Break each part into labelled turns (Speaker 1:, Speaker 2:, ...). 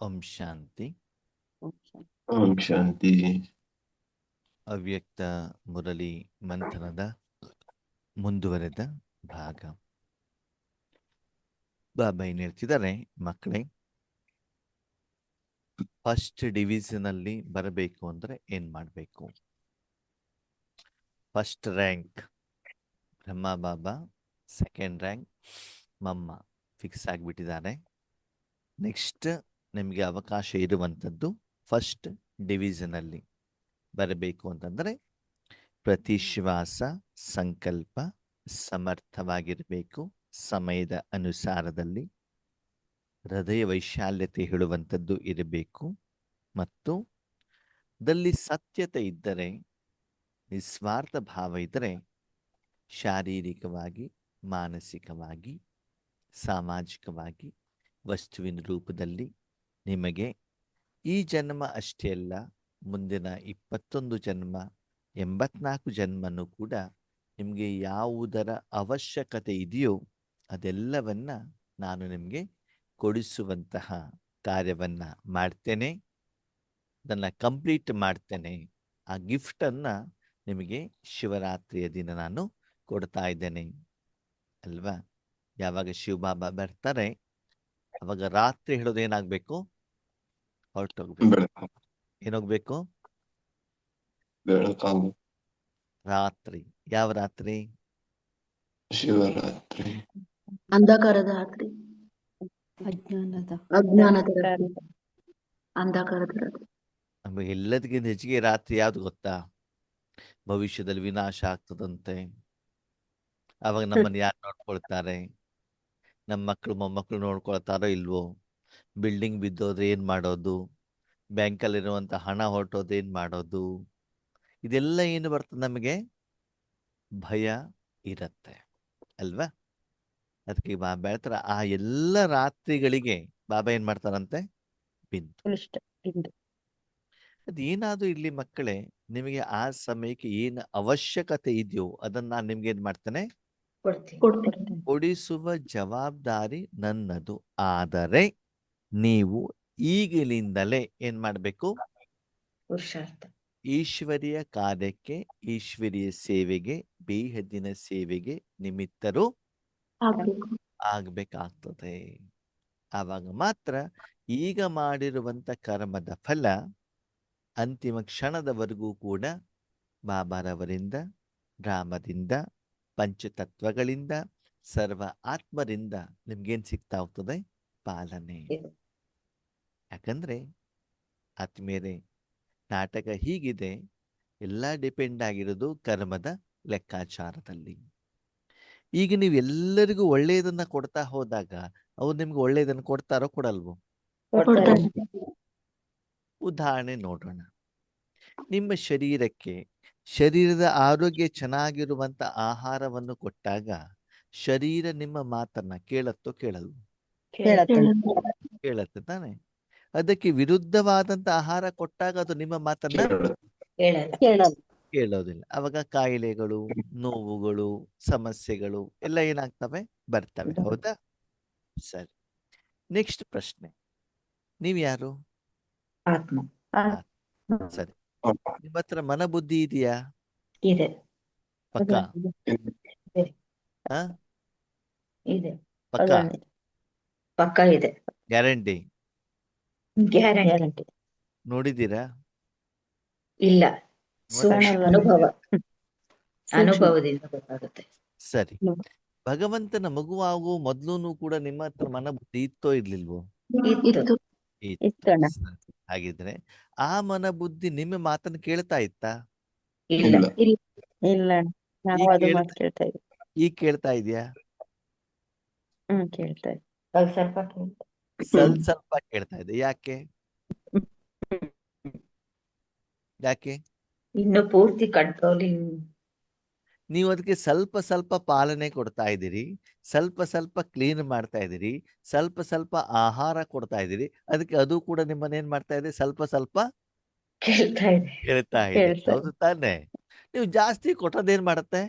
Speaker 1: ಓಂ ಶಾಂತಿ.
Speaker 2: ಓಂ ಶಾಂತಿ.
Speaker 1: ಅವ್ಯಕ್ತ ಮುರಳಿ ಮಂಥನದ ಮುಂದುವರೆದ ಭಾಗ. ಬಾಬಾ ಏನ್ ಹೇಳ್ತಿದ್ದಾರೆ, ಮಕ್ಕಳೇ, ಫಸ್ಟ್ ಡಿವಿಷನ್ ಅಲ್ಲಿ ಬರಬೇಕು ಅಂದ್ರೆ ಏನ್ ಮಾಡಬೇಕು? ಫಸ್ಟ್ ರ್ಯಾಂಕ್ ಬ್ರಹ್ಮ ಬಾಬಾ, ಸೆಕೆಂಡ್ ರ್ಯಾಂಕ್ ಮಮ್ಮ ಫಿಕ್ಸ್ ಆಗಿಬಿಟ್ಟಿದ್ದಾರೆ. ನೆಕ್ಸ್ಟ್ ನಿಮಗೆ ಅವಕಾಶ ಇರುವಂಥದ್ದು ಫಸ್ಟ್ ಡಿವಿಷನ್ ಅಲ್ಲಿ ಬರಬೇಕು ಅಂತಂದ್ರೆ ಪ್ರತಿ ಶ್ವಾಸ ಸಂಕಲ್ಪ ಸಮರ್ಥವಾಗಿರಬೇಕು. ಸಮಯದ ಅನುಸಾರದಲ್ಲಿ ಹೃದಯ ವೈಶಾಲ್ಯತೆ ಹೇಳುವಂಥದ್ದು ಇರಬೇಕು. ಮತ್ತು ದಲ್ಲಿ ಸತ್ಯತೆ ಇದ್ದರೆ, ನಿಸ್ವಾರ್ಥ ಭಾವ ಇದ್ದರೆ, ಶಾರೀರಿಕವಾಗಿ, ಮಾನಸಿಕವಾಗಿ, ಸಾಮಾಜಿಕವಾಗಿ, ವಸ್ತುವಿನ ರೂಪದಲ್ಲಿ ನಿಮಗೆ ಈ ಜನ್ಮ ಅಷ್ಟೇ ಅಲ್ಲ, ಮುಂದಿನ 21 ಜನ್ಮ, 84 ಜನ್ಮನೂ ಕೂಡ ನಿಮಗೆ ಯಾವುದರ ಅವಶ್ಯಕತೆ ಇದೆಯೋ ಅದೆಲ್ಲವನ್ನ ನಾನು ನಿಮಗೆ ಕೊಡಿಸುವಂತಹ ಕಾರ್ಯವನ್ನ ಮಾಡ್ತೇನೆ, ಅದನ್ನು ಕಂಪ್ಲೀಟ್ ಮಾಡ್ತೇನೆ. ಆ ಗಿಫ್ಟನ್ನು ನಿಮಗೆ ಶಿವರಾತ್ರಿಯ ದಿನ ನಾನು ಕೊಡ್ತಾ ಇದ್ದೇನೆ ಅಲ್ವಾ? ಯಾವಾಗ ಶಿವಬಾಬಾ ಬರ್ತಾರೆ ಅವಾಗ ರಾತ್ರಿ ಹೇಳೋದೇನಾಗಬೇಕು? ಹೊರಟೋಗ್ಬೇಕು. ಏನೋಗ್ಬೇಕು?
Speaker 2: ಬೆಳಕಾಗು.
Speaker 1: ರಾತ್ರಿ. ಯಾವ ರಾತ್ರಿ?
Speaker 2: ಶಿವರಾತ್ರಿ.
Speaker 3: ಅಂಧಕಾರದ ರಾತ್ರಿ, ಅಜ್ಞಾನದ ರಾತ್ರಿ,
Speaker 4: ರಾತ್ರಿ.
Speaker 3: ಅಂಧಕಾರದ ರಾತ್ರಿ.
Speaker 1: ನಮಗೆ ಎಲ್ಲದಕ್ಕಿಂತ ಹೆಚ್ಚಿಗೆ ರಾತ್ರಿ ಯಾವ್ದು ಗೊತ್ತಾ? ಭವಿಷ್ಯದಲ್ಲಿ ವಿನಾಶ ಆಗ್ತದಂತೆ. ಅವಾಗ ನಮ್ಮನ್ನು ಯಾರು ನೋಡ್ಕೊಳ್ತಾರೆ? ನಮ್ಮ ಮಕ್ಕಳು ಮೊಮ್ಮಕ್ಕಳು ನೋಡ್ಕೊಳ್ತಾರೋ ಇಲ್ವೋ? ಬಿಲ್ಡಿಂಗ್ ಬಿದ್ದೋದ್ರೆ ಏನ್ ಮಾಡೋದು? ಬ್ಯಾಂಕಲ್ಲಿರುವಂತ ಹಣ ಹೊರಟೋದು ಏನ್ ಮಾಡೋದು? ಇದೆಲ್ಲ ಏನು ಬರ್ತದೆ ನಮಗೆ? ಭಯ ಇರತ್ತೆ ಅಲ್ವಾ? ಅದಕ್ಕೆ ಬಾಬಾ ಹೇಳ್ತಾರೆ, ಆ ಎಲ್ಲ ರಾತ್ರಿಗಳಿಗೆ ಬಾಬಾ ಏನ್ ಮಾಡ್ತಾರಂತೆ? ಬಿಂದು. ಅದೇನಾದ್ರೂ ಇಲ್ಲಿ ಮಕ್ಕಳೇ, ನಿಮಗೆ ಆ ಸಮಯಕ್ಕೆ ಏನು ಅವಶ್ಯಕತೆ ಇದೆಯೋ ಅದನ್ನ ನಾನು ನಿಮ್ಗೆ ಏನ್ ಮಾಡ್ತೇನೆ?
Speaker 3: ಕೊಡ್ತೀನಿ.
Speaker 1: ಕೊಡಿಸುವ ಜವಾಬ್ದಾರಿ ನನ್ನದು. ಆದರೆ ನೀವು ಈಗಲಿಂದಲೇ ಏನ್ ಮಾಡಬೇಕು? ಈಶ್ವರಿಯ ಕಾರ್ಯಕ್ಕೆ, ಈಶ್ವರಿಯ ಸೇವೆಗೆ, ಬೇಹದ್ದಿನ ಸೇವೆಗೆ ನಿಮಿತ್ತರು
Speaker 3: ಆಗ್ಬೇಕು.
Speaker 1: ಆಗ್ಬೇಕಾಗ್ತದೆ. ಆವಾಗ ಮಾತ್ರ ಈಗ ಮಾಡಿರುವಂತ ಕರ್ಮದ ಫಲ ಅಂತಿಮ ಕ್ಷಣದವರೆಗೂ ಕೂಡ ಬಾಬಾರವರಿಂದ, ರಾಮದಿಂದ, ಪಂಚತತ್ವಗಳಿಂದ, ಸರ್ವ ಆತ್ಮರಿಂದ ನಿಮ್ಗೇನ್ ಸಿಗ್ತಾ ಹೋಗ್ತದೆ? ಪಾಲನೆ. ಯಾಕಂದ್ರೆ ಆತ್ಮೀಯರೇ, ನಾಟಕ ಹೀಗಿದೆ, ಎಲ್ಲ ಡಿಪೆಂಡ್ ಆಗಿರೋದು ಕರ್ಮದ ಲೆಕ್ಕಾಚಾರದಲ್ಲಿ. ಈಗ ನೀವು ಎಲ್ಲರಿಗೂ ಒಳ್ಳೆಯದನ್ನ ಕೊಡ್ತಾ ಹೋದಾಗ ಅವ್ರು ನಿಮ್ಗೆ ಒಳ್ಳೆಯದನ್ನ ಕೊಡ್ತಾರೋ ಕೊಡಲ್ವೋ?
Speaker 3: ಕೊಡ್ತಾರೆ.
Speaker 1: ಉದಾಹರಣೆ ನೋಡೋಣ. ನಿಮ್ಮ ಶರೀರಕ್ಕೆ, ಶರೀರದ ಆರೋಗ್ಯ ಚೆನ್ನಾಗಿರುವಂತ ಆಹಾರವನ್ನು ಕೊಟ್ಟಾಗ ಶರೀರ ನಿಮ್ಮ ಮಾತನ್ನ ಕೇಳತ್ತೋ ಕೇಳಲ್ವೋ? ಕೇಳತ್ತೆ ತಾನೆ. ಅದಕ್ಕೆ ವಿರುದ್ಧವಾದಂತ ಆಹಾರ ಕೊಟ್ಟಾಗ ಅದು ನಿಮ್ಮ ಮಾತನ್ನ ಕೇಳೋದಿಲ್ಲ. ಅವಾಗ ಕಾಯಿಲೆಗಳು, ನೋವುಗಳು, ಸಮಸ್ಯೆಗಳು ಎಲ್ಲ ಏನಾಗ್ತವೆ? ಬರ್ತವೆ. ಹೌದಾ? ಸರಿ, ನೆಕ್ಸ್ಟ್ ಪ್ರಶ್ನೆ, ನೀವ್ ಯಾರು?
Speaker 4: ಆತ್ಮ.
Speaker 1: ಸರಿ, ನಿಮ್ಮ ಹತ್ರ ಮನಬುದ್ಧಿ ಇದೆಯಾ?
Speaker 4: ಇದೆ.
Speaker 1: ಪಕ್ಕ? ಹ?
Speaker 4: ಇದೆ.
Speaker 1: ಪಕ್ಕ?
Speaker 4: ಪಕ್ಕ ಇದೆ.
Speaker 1: ಗ್ಯಾರಂಟಿ?
Speaker 4: ಗ್ಯಾರಂಟಿ.
Speaker 1: ನೋಡಿದ್ದೀರಾ?
Speaker 4: ಇಲ್ಲ,
Speaker 1: ಮತ್ತೆ?
Speaker 4: ಅನುಭವದಿಂದ ಗೊತ್ತಾಗುತ್ತೆ.
Speaker 1: ಸರಿ, ಭಗವಂತನ ಮಗುವಾಗುವ ಮೊದ್ಲೂನು ಕೂಡ ನಿಮ್ಮ ಹತ್ರ ಮನಬುದ್ಧಿ ಇತ್ತೋ ಇರ್ಲಿಲ್ವೋ?
Speaker 4: ಇತ್ತು.
Speaker 1: ಇತ್ತು. ಸರಿ, ಹಾಗಿದ್ರೆ ಆ ಮನಬುದ್ಧಿ ನಿಮ್ಮ ಮಾತನ್ನು ಕೇಳ್ತಾ ಇತ್ತಾ?
Speaker 4: ಇಲ್ಲ.
Speaker 3: ಇಲ್ಲ, ನಾವು
Speaker 1: ಈಗ
Speaker 3: ಅದು ಮಾತು ಕೇಳ್ತಾ ಇದ್ವಿ.
Speaker 1: ಈಗ ಕೇಳ್ತಾ ಇದೆಯಾ?
Speaker 3: ಕೇಳ್ತಾ ಇದ್ವಿ.
Speaker 1: ಸ್ವಲ್ಪ ಕೇಳ್ತಾ ಇದೆ. ಯಾಕೆ? ಯಾಕೆ?
Speaker 4: ಇನ್ನು ಪೂರ್ತಿ ಕಂಟ್ರೋಲಿಂಗ್.
Speaker 1: ನೀವು ಅದಕ್ಕೆ ಸ್ವಲ್ಪ ಪಾಲನೆ ಕೊಡ್ತಾ ಇದ್ದೀರಿ, ಸ್ವಲ್ಪ ಕ್ಲೀನ್ ಮಾಡ್ತಾ ಇದ್ದೀರಿ, ಸ್ವಲ್ಪ ಆಹಾರ ಕೊಡ್ತಾ ಇದ್ದೀರಿ. ಅದಕ್ಕೆ ಅದು ಕೂಡ ನಿಮ್ಮನ್ನೇನ್ ಮಾಡ್ತಾ ಇದೆ? ಸ್ವಲ್ಪ
Speaker 4: ಕೇಳ್ತಾ ಇದೆ.
Speaker 1: ಕೇಳ್ತಾ ಇದೆ. ಹೌದು ತಾನೆ? ನೀವು ಜಾಸ್ತಿ ಕೊಟ್ಟದೇನ್ ಮಾಡತ್ತೆ?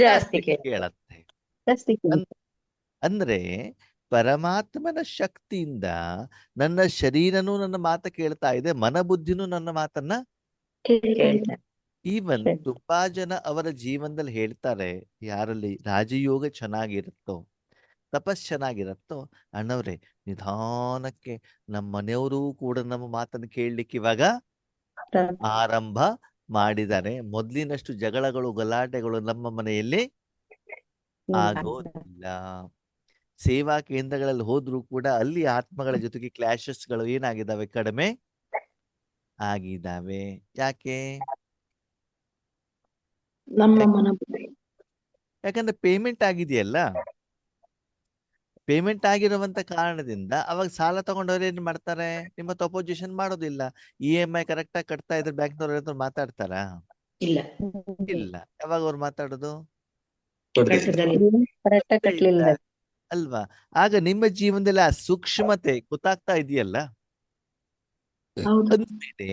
Speaker 1: ಜಾಸ್ತಿ ಕೇಳತ್ತೆ. ಅಂದ್ರೆ ಪರಮಾತ್ಮನ ಶಕ್ತಿಯಿಂದ ನನ್ನ ಶರೀರನೂ ನನ್ನ ಮಾತು ಕೇಳ್ತಾ ಇದೆ, ಮನಬುದ್ಧಿನೂ ನನ್ನ ಮಾತನ್ನ
Speaker 4: ಕೇಳ್ತಾರೆ.
Speaker 1: ಈವನ್
Speaker 3: ಸರಿ.
Speaker 1: ತುಂಬಾ ಜನ ಅವರ ಜೀವನದಲ್ಲಿ ಹೇಳ್ತಾರೆ, ಯಾರಲ್ಲಿ ರಾಜಯೋಗ ಚೆನ್ನಾಗಿರುತ್ತೋ, ತಪಸ್ ಚೆನ್ನಾಗಿರುತ್ತೋ, ಅಣ್ಣವ್ರೆ ನಿಧಾನಕ್ಕೆ ನಮ್ಮ ಮನೆಯವರು ಕೂಡ ನಮ್ಮ ಮಾತನ್ನು ಕೇಳಲಿಕ್ಕೆ ಇವಾಗ ಆರಂಭ ಮಾಡಿದ್ದಾರೆ. ಮೊದಲಿನಷ್ಟು ಜಗಳಗಳು ಗಲಾಟೆಗಳು ನಮ್ಮ ಮನೆಯಲ್ಲಿ ಆಗೋದಿಲ್ಲ. ಸೇವಾ ಕೇಂದ್ರಗಳಲ್ಲಿ ಹೋದ್ರೂ ಕೂಡ ಅಲ್ಲಿ ಆತ್ಮಗಳ ಜೊತೆಗೆ ಕ್ಲಾಶಸ್ಗಳು ಏನಾಗಿದ್ದಾವೆ, ಕಡಿಮೆ ಆಗಿದ್ದಾವೆ. ಯಾಕೆ?
Speaker 3: ನಮ್ಮ ಮನಬುದ್ಧಿ.
Speaker 1: ಯಾಕಂದ್ರೆ ಪೇಮೆಂಟ್ ಆಗಿದೆಯಲ್ಲ. ಪೇಮೆಂಟ್ ಆಗಿರುವಂತ ಕಾರಣದಿಂದ ಅವಾಗ ಸಾಲ ತಗೊಂಡವ್ರು ಏನ್ ಮಾಡ್ತಾರೆ, ನಿಮ್ಮ ಅಪೋಸಿಷನ್ ಮಾಡೋದಿಲ್ಲ. EMI ಕರೆಕ್ಟ್ ಆಗಿ ಕಟ್ತಾ ಇದ್ರೆ ಬ್ಯಾಂಕ್ನವ್ರ ಮಾತಾಡ್ತಾರ?
Speaker 4: ಇಲ್ಲ,
Speaker 1: ಇಲ್ಲ. ಯಾವಾಗ ಅವ್ರು ಮಾತಾಡೋದು?
Speaker 4: ಕಟ್ಟದಲ್ಲಿ
Speaker 3: ಕರೆಕ್ಟ್ ಆಗಿ ಕಟ್ಲಿಲ್ಲ
Speaker 1: ಅಲ್ವಾ? ಆಗ ನಿಮ್ಮ ಜೀವನದಲ್ಲಿ ಆ ಸೂಕ್ಷ್ಮತೆ ಗೊತ್ತಾಗ್ತಾ ಇದೆಯಲ್ಲ.
Speaker 3: ಹೌದು.
Speaker 1: ಅಂದ್ಮೇಲೆ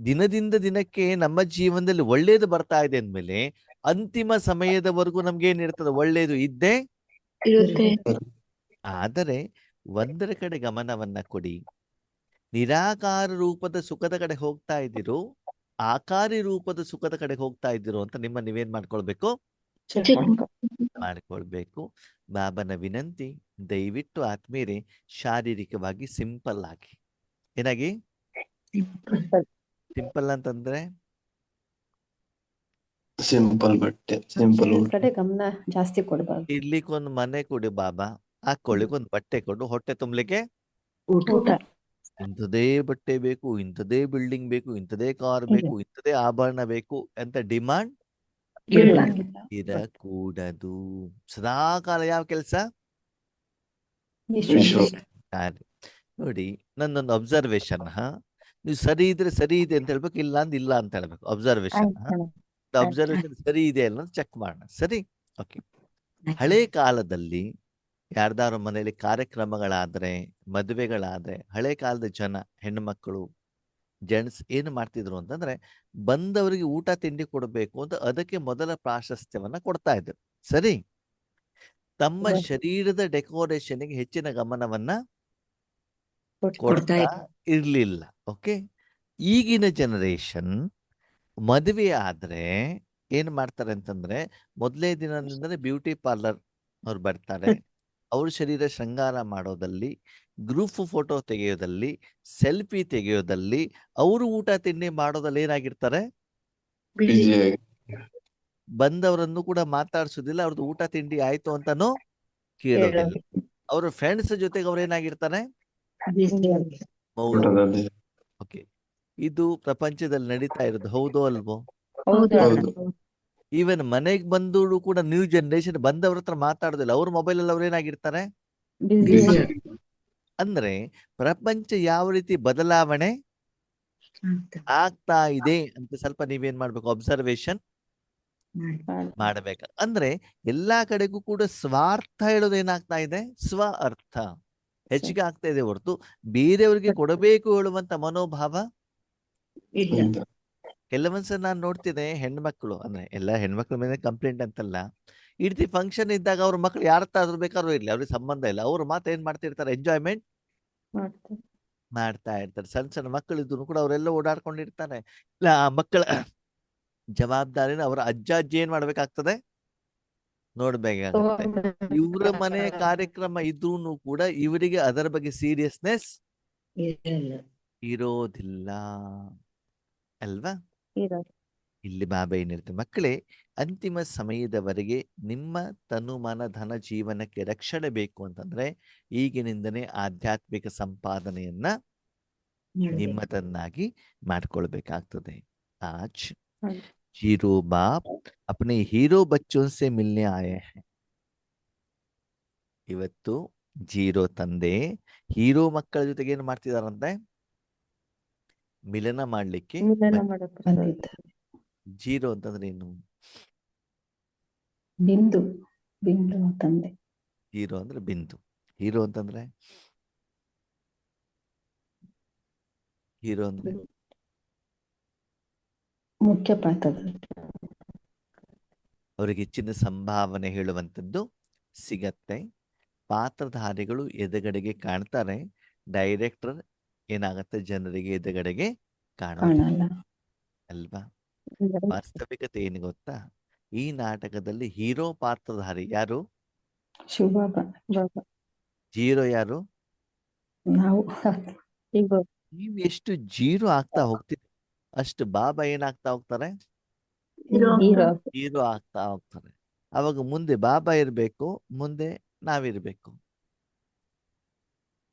Speaker 1: ದಿನದಿಂದ ದಿನಕ್ಕೆ ನಮ್ಮ ಜೀವನದಲ್ಲಿ ಒಳ್ಳೇದು ಬರ್ತಾ ಇದೆ ಅಂದ್ಮೇಲೆ ಅಂತಿಮ ಸಮಯದವರೆಗೂ ನಮ್ಗೆ ಏನಿರ್ತದೆ, ಒಳ್ಳೇದು ಇದ್ದೇ
Speaker 3: ಇರುತ್ತೆ.
Speaker 1: ಆದರೆ ಒಂದರ ಕಡೆ ಗಮನವನ್ನ ಕೊಡಿ. ನಿರಾಕಾರ ರೂಪದ ಸುಖದ ಕಡೆ ಹೋಗ್ತಾ ಇದ್ದೀರೋ, ಆಕಾರಿ ರೂಪದ ಸುಖದ ಕಡೆ ಹೋಗ್ತಾ ಇದ್ದೀರೋ ಅಂತ ನೀವೇನ್ ಮಾಡ್ಕೊಳ್ಬೇಕು, ಮಾಡ್ಕೊಳ್ಬೇಕು. ಬಾಬನ ವಿನಂತಿ, ದಯವಿಟ್ಟು ಆತ್ಮೀಯರೇ, ಶಾರೀರಿಕವಾಗಿ ಸಿಂಪಲ್ ಆಗಿ. ಏನಾಗಿ? ಸಿಂಪಲ್ ಅಂತಂದ್ರೆ
Speaker 2: ಸಿಂಪಲ್ ಬಟ್ಟೆ, ಸಿಂಪಲ್ ಊಟ.
Speaker 3: ಕಡೆ ಗಮನ ಜಾಸ್ತಿ ಕೊಡಬಾರ್ದು.
Speaker 1: ಇರ್ಲಿಕ್ಕೊಂದು ಮನೆ ಕೊಡಿ ಬಾಬಾ, ಹಾಕೊಳ್ಳಿಕ್ಕೊಂದು ಬಟ್ಟೆ ಕೊಡು, ಹೊಟ್ಟೆ ತುಂಬಲಿಕ್ಕೆ
Speaker 3: ಊಟ
Speaker 1: ಇಂಥದೇ ಬಟ್ಟೆ ಬೇಕು, ಇಂಥದೇ ಬಿಲ್ಡಿಂಗ್ ಬೇಕು, ಇಂಥದೇ ಕಾರ್ ಬೇಕು, ಇಂಥದೇ ಆಭರಣ ಬೇಕು ಅಂತ ಡಿಮಾಂಡ್ ಇರಕೂಡದು. ಸದಾಕಾಲ ಯಾವ ಕೆಲಸ?
Speaker 2: ವಿಶ್ವ.
Speaker 1: ನೋಡಿ, ನನ್ನೊಂದು ಅಬ್ಸರ್ವೇಷನ್. ನೀವು ಸರಿ ಇದ್ರೆ ಸರಿ ಇದೆ ಅಂತ ಹೇಳ್ಬೇಕು, ಇಲ್ಲ ಅಂದ್ ಇಲ್ಲ ಅಂತ ಹೇಳ್ಬೇಕು. ಅಬ್ಸರ್ವೇಷನ್ ಅಬ್ಸರ್ವೇಷನ್ ಸರಿ ಇದೆ ಅಲ್ಲ ಚೆಕ್ ಮಾಡೋಣ. ಸರಿ, ಓಕೆ. ಹಳೆ ಕಾಲದಲ್ಲಿ ಯಾರ್ದಾರು ಮನೆಯಲ್ಲಿ ಕಾರ್ಯಕ್ರಮಗಳಾದ್ರೆ, ಮದುವೆಗಳಾದ್ರೆ, ಹಳೆ ಕಾಲದ ಜನ, ಹೆಣ್ಣು ಮಕ್ಕಳು, ಜೆಂಟ್ಸ್ ಏನು ಮಾಡ್ತಿದ್ರು ಅಂತಂದ್ರೆ, ಬಂದವರಿಗೆ ಊಟ ತಿಂಡಿ ಕೊಡಬೇಕು ಅಂತ ಅದಕ್ಕೆ ಮೊದಲ ಪ್ರಾಶಸ್ತ್ಯವನ್ನ ಕೊಡ್ತಾ ಇದ್ರು. ಸರಿ, ತಮ್ಮ ಶರೀರದ ಡೆಕೋರೇಷನ್ಗೆ ಹೆಚ್ಚಿನ ಗಮನವನ್ನ ಕೊಡ್ತಾ ಇರ್ಲಿಲ್ಲ. ಓಕೆ. ಈಗಿನ ಜನರೇಷನ್ ಮದುವೆ ಆದ್ರೆ ಏನ್ ಮಾಡ್ತಾರೆ ಅಂತಂದ್ರೆ, ಮೊದಲೇ ದಿನದಿಂದಲೇ ಬ್ಯೂಟಿ ಪಾರ್ಲರ್ ಅವ್ರು ಬರ್ತಾರೆ. ಅವ್ರ ಶರೀರ ಶೃಂಗಾರ ಮಾಡೋದಲ್ಲಿ, ಗ್ರೂಪ್ ಫೋಟೋ ತೆಗೆಯೋದಲ್ಲಿ, ಸೆಲ್ಫಿ ತೆಗೆಯೋದಲ್ಲಿ, ಅವರು ಊಟ ತಿಂಡಿ ಮಾಡೋದಲ್ಲಿ ಏನಾಗಿರ್ತಾರೆ, ಬಂದವರನ್ನು ಕೂಡ ಮಾತಾಡ್ಸೋದಿಲ್ಲ, ಅವ್ರದ್ದು ಊಟ ತಿಂಡಿ ಆಯ್ತು ಅಂತಾನು ಕೇಳೋದಿಲ್ಲ. ಅವ್ರ ಫ್ರೆಂಡ್ಸ್ ಜೊತೆಗೆ ಅವ್ರು ಏನಾಗಿರ್ತಾರೆ, ಓಕೆ. ಇದು ಪ್ರಪಂಚದಲ್ಲಿ ನಡೀತಾ ಇರೋದು, ಹೌದೋ ಅಲ್ವೋ? ಈವನ್ ಮನೆಗೆ ಬಂದವರು ಕೂಡ ನ್ಯೂ ಜನರೇಷನ್ ಬಂದವ್ರ ಹತ್ರ ಮಾತಾಡೋದಿಲ್ಲ, ಅವ್ರ ಮೊಬೈಲ್ ಅಲ್ಲಿ ಅವ್ರು ಏನಾಗಿರ್ತಾರೆ. ಅಂದ್ರೆ ಪ್ರಪಂಚ ಯಾವ ರೀತಿ ಬದಲಾವಣೆ ಆಗ್ತಾ ಇದೆ ಅಂತ ಸ್ವಲ್ಪ ನೀವೇನ್ ಮಾಡ್ಬೇಕು, ಅಬ್ಸರ್ವೇಷನ್ ಮಾಡ್ಬೇಕು. ಅಂದ್ರೆ ಎಲ್ಲಾ ಕಡೆಗೂ ಕೂಡ ಸ್ವಾರ್ಥ ಹೇಳೋದು ಏನಾಗ್ತಾ ಇದೆ, ಸ್ವ ಅರ್ಥ ಹೆಚ್ಚಿಗೆ ಆಗ್ತಾ ಇದೆ ಹೊರತು ಬೇರೆಯವ್ರಿಗೆ ಕೊಡಬೇಕು ಹೇಳುವಂತ ಮನೋಭಾವ
Speaker 4: ಇಲ್ಲ.
Speaker 1: ಕೆಲವೊಂದ್ಸಲ ನಾನು ನೋಡ್ತಿದ್ದೆ, ಹೆಣ್ಮಕ್ಳು, ಅಂದ್ರೆ ಎಲ್ಲಾ ಹೆಣ್ಮಕ್ಳ ಮೇಲೆ ಕಂಪ್ಲೇಂಟ್ ಅಂತಲ್ಲ, ಈ ರೀತಿ ಫಂಕ್ಷನ್ ಇದ್ದಾಗ ಅವ್ರ ಮಕ್ಳು ಯಾರ ಆದ್ರೂ ಬೇಕಾದ್ರೂ ಇರ್ಲಿ, ಅವ್ರಿಗೆ ಸಂಬಂಧ ಇಲ್ಲ, ಅವ್ರ ಮಾತು ಏನ್ ಮಾಡ್ತಿರ್ತಾರೆ, ಎಂಜಾಯ್ಮೆಂಟ್ ಮಾಡ್ತಾ ಇರ್ತಾರೆ. ಸಣ್ಣ ಸಣ್ಣ ಮಕ್ಕಳು ಇದ್ರು ಕೂಡ ಅವರೆಲ್ಲ ಓಡಾಡ್ಕೊಂಡಿರ್ತಾರೆ. ಇಲ್ಲ, ಆ ಮಕ್ಕಳ ಜವಾಬ್ದಾರಿನ ಅವರ ಅಜ್ಜ ಅಜ್ಜಿ ಏನ್ ಮಾಡ್ಬೇಕಾಗ್ತದೆ, ನೋಡ್ಬೇಕಾಗತ್ತೆ. ಇವ್ರ ಮನೆ ಕಾರ್ಯಕ್ರಮ ಇದ್ರೂ ಕೂಡ ಇವರಿಗೆ ಅದರ ಬಗ್ಗೆ ಸೀರಿಯಸ್ನೆಸ್ ಇರೋದಿಲ್ಲ ಅಲ್ವಾ? ಇಲ್ಲಿ ಬಾಬಾ ಏನಿರುತ್ತೆ, ಮಕ್ಕಳೇ, ಅಂತಿಮ ಸಮಯದವರೆಗೆ ನಿಮ್ಮ ತನು ಮನ ಧನ ಜೀವನಕ್ಕೆ ರಕ್ಷಣೆ ಬೇಕು ಅಂತಂದ್ರೆ ಈಗಿನಿಂದನೇ ಆಧ್ಯಾತ್ಮಿಕ ಸಂಪಾದನೆಯನ್ನ ನಿಮ್ಮದನ್ನಾಗಿ ಮಾಡ್ಕೊಳ್ಬೇಕಾಗ್ತದೆ. आज जीरो बाप अपने हीरो बच्चों से मिलने आए हैं. ಇವತ್ತು ಜೀರೋ ತಂದೆ ಹೀರೋ ಮಕ್ಕಳ ಜೊತೆಗೆ ಏನ್ ಮಾಡ್ತಿದಾರಂತೆ, ಮಿಲನ ಮಾಡ್ಲಿಕ್ಕೆ. ಜೀರೋ ಅಂತಂದ್ರೆ ಏನು?
Speaker 3: ಬಿಂದು. ಬಿಂದು ತಂದೆ.
Speaker 1: ಜೀರೋ ಅಂದ್ರೆ ಬಿಂದು. ಹೀರೋ ಅಂತಂದ್ರೆ ಹೀರೋ ಅಂದ್ರೆ
Speaker 3: ಮುಖ್ಯ ಪಾತ್ರ.
Speaker 1: ಅವರಿಗೆ ಹೆಚ್ಚಿನ ಸಂಭಾವನೆ ಹೇಳುವಂಥದ್ದು ಸಿಗತ್ತೆ. ಪಾತ್ರಧಾರಿಗಳು ಎದುರುಗಡೆಗೆ ಕಾಣ್ತಾರೆ, ಡೈರೆಕ್ಟರ್ ಏನಾಗತ್ತೆ ಜನರಿಗೆ ಎದುರುಗಡೆಗೆ ಕಾಣೋದಿಲ್ಲ
Speaker 3: ಕಾಣಲ್ಲ.
Speaker 1: ಅಲ್ವಾ? ವಾಸ್ತವಿಕತೆ ಏನು ಗೊತ್ತಾ? ಈ ನಾಟಕದಲ್ಲಿ ಹೀರೋ ಪಾತ್ರಧಾರಿ ಯಾರು?
Speaker 3: ಶಿವಬಾಬಾ.
Speaker 1: ಜೀರೋ ಯಾರು?
Speaker 3: ನಾವು
Speaker 1: ನೀವು ಎಷ್ಟು ಜೀರೋ ಆಗ್ತಾ ಹೋಗ್ತೀರಿ ಅಷ್ಟು ಬಾಬಾ ಏನಾಗ್ತಾ ಹೋಗ್ತಾರೆ?
Speaker 3: ಹೀರೋ.
Speaker 1: ಹೀರೋ ಆಗ್ತಾ ಹೋಗ್ತಾರೆ. ಅವಾಗ ಮುಂದೆ ಬಾಬಾ ಇರ್ಬೇಕು, ಮುಂದೆ ನಾವಿರ್ಬೇಕು.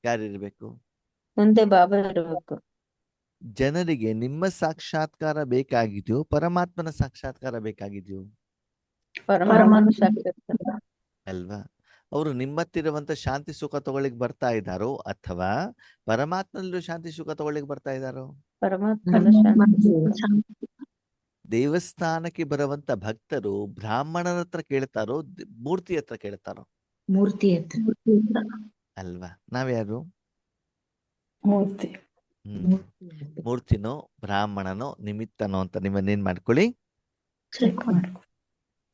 Speaker 1: ಯಾರಿರ್ಬೇಕು?
Speaker 5: ಮುಂದೆ ಬಾಬಾ ಇರಬೇಕು.
Speaker 1: ಜನರಿಗೆ ನಿಮ್ಮ ಸಾಕ್ಷಾತ್ಕಾರ ಬೇಕಾಗಿದೆಯೋ ಪರಮಾತ್ಮನ ಸಾಕ್ಷಾತ್ಕಾರ ಬೇಕಾಗಿದೆಯೋ?
Speaker 5: ಪರಮಾತ್ಮನ ಸಾಕ್ಷಾತ್ಕಾರ.
Speaker 1: ಅಲ್ವಾ? ಅವರು ನಿಮ್ಮತ್ತಿರುವಂತ ಶಾಂತಿ ಸುಖ ತಗೊಳ್ಳಿಕ್ ಬರ್ತಾ ಇದ್ದಾರೋ ಅಥವಾ ಪರಮಾತ್ಮನಲ್ಲೂ ಶಾಂತಿ ಸುಖ ತಗೊಳ್ಳಿಕ್ ಬರ್ತಾ ಇದ್ದಾರೋ?
Speaker 5: ಪರಮಾತ್ಮನ ಶಾಂತಿ.
Speaker 1: ದೇವಸ್ಥಾನಕ್ಕೆ ಬರುವಂತ ಭಕ್ತರು ಬ್ರಾಹ್ಮಣರ ಹತ್ರ ಕೇಳ್ತಾರೋ ಮೂರ್ತಿ ಹತ್ರ ಕೇಳ್ತಾರೋ?
Speaker 4: ಮೂರ್ತಿ ಹತ್ರ.
Speaker 1: ಅಲ್ವಾ? ನಾವ್ಯಾರು?
Speaker 3: ಮೂರ್ತಿ.
Speaker 1: ಮೂರ್ತಿನೋ ಬ್ರಾಹ್ಮಣನೋ ನಿಮಿತ್ತನೋ ಅಂತ ನಿಮ್ಮನ್ನೇನ್ ಮಾಡ್ಕೊಳ್ಳಿ.
Speaker 3: ಚೆಕ್ ಮಾಡ್ಕೊ.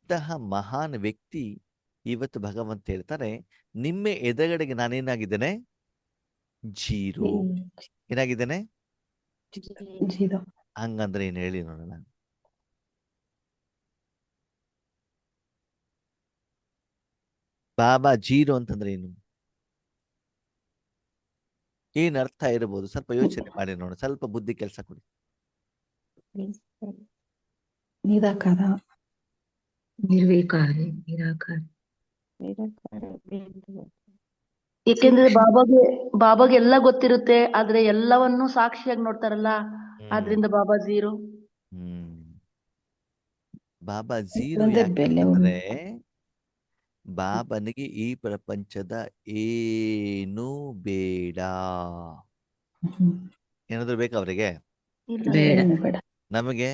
Speaker 1: ಇಂತಹ ಮಹಾನ್ ವ್ಯಕ್ತಿ ಇವತ್ತು ಭಗವಂತ ಹೇಳ್ತಾರೆ, ನಿಮ್ಮ ಎದುರುಗಡೆಗೆ ನಾನೇನಾಗಿದ್ದೇನೆ? ಜೀರೋ. ಏನಾಗಿದ್ದೇನೆ?
Speaker 3: ಜೀರೋ.
Speaker 1: ಹಂಗಂದ್ರೆ ಏನ್ ಹೇಳಿ ನೋಡೋಣ. ಬಾಬಾ ಜೀರೋ ಅಂತಂದ್ರೆ ಏನು? ಏನ್ ಅರ್ಥ ಇರಬಹುದು? ಸ್ವಲ್ಪ ಯೋಚನೆ ಮಾಡಿ ನೋಡ, ಸ್ವಲ್ಪ ಬುದ್ಧಿ ಕೆಲಸ ಕೊಡಿ.
Speaker 3: ನಿರಾಕಾರ.
Speaker 4: ನಿರ್ವಿಕಾರಿ, ನಿರಾಕಾರ.
Speaker 6: ಏಕೆಂದ್ರೆ ಬಾಬಾಗೆ ಎಲ್ಲ ಗೊತ್ತಿರುತ್ತೆ, ಆದ್ರೆ ಎಲ್ಲವನ್ನೂ ಸಾಕ್ಷಿಯಾಗಿ ನೋಡ್ತಾರಲ್ಲ, ಆದ್ರಿಂದ ಬಾಬಾ ಝೀರೋ.
Speaker 1: ಬಾಬಾ ಝೀರೋ
Speaker 3: ಅಂದ್ರೆ ಬೆಲೆ
Speaker 1: ಯಾಕಂದ್ರೆ ಬಾಬನಿಗೆ ಈ ಪ್ರಪಂಚದ ಏನು ಬೇಡ. ಏನಾದ್ರು ಬೇಕಾ ಅವರಿಗೆ?
Speaker 4: ಬೇಡ.
Speaker 3: ಏನು ಬೇಡ.
Speaker 1: ನಮಗೆ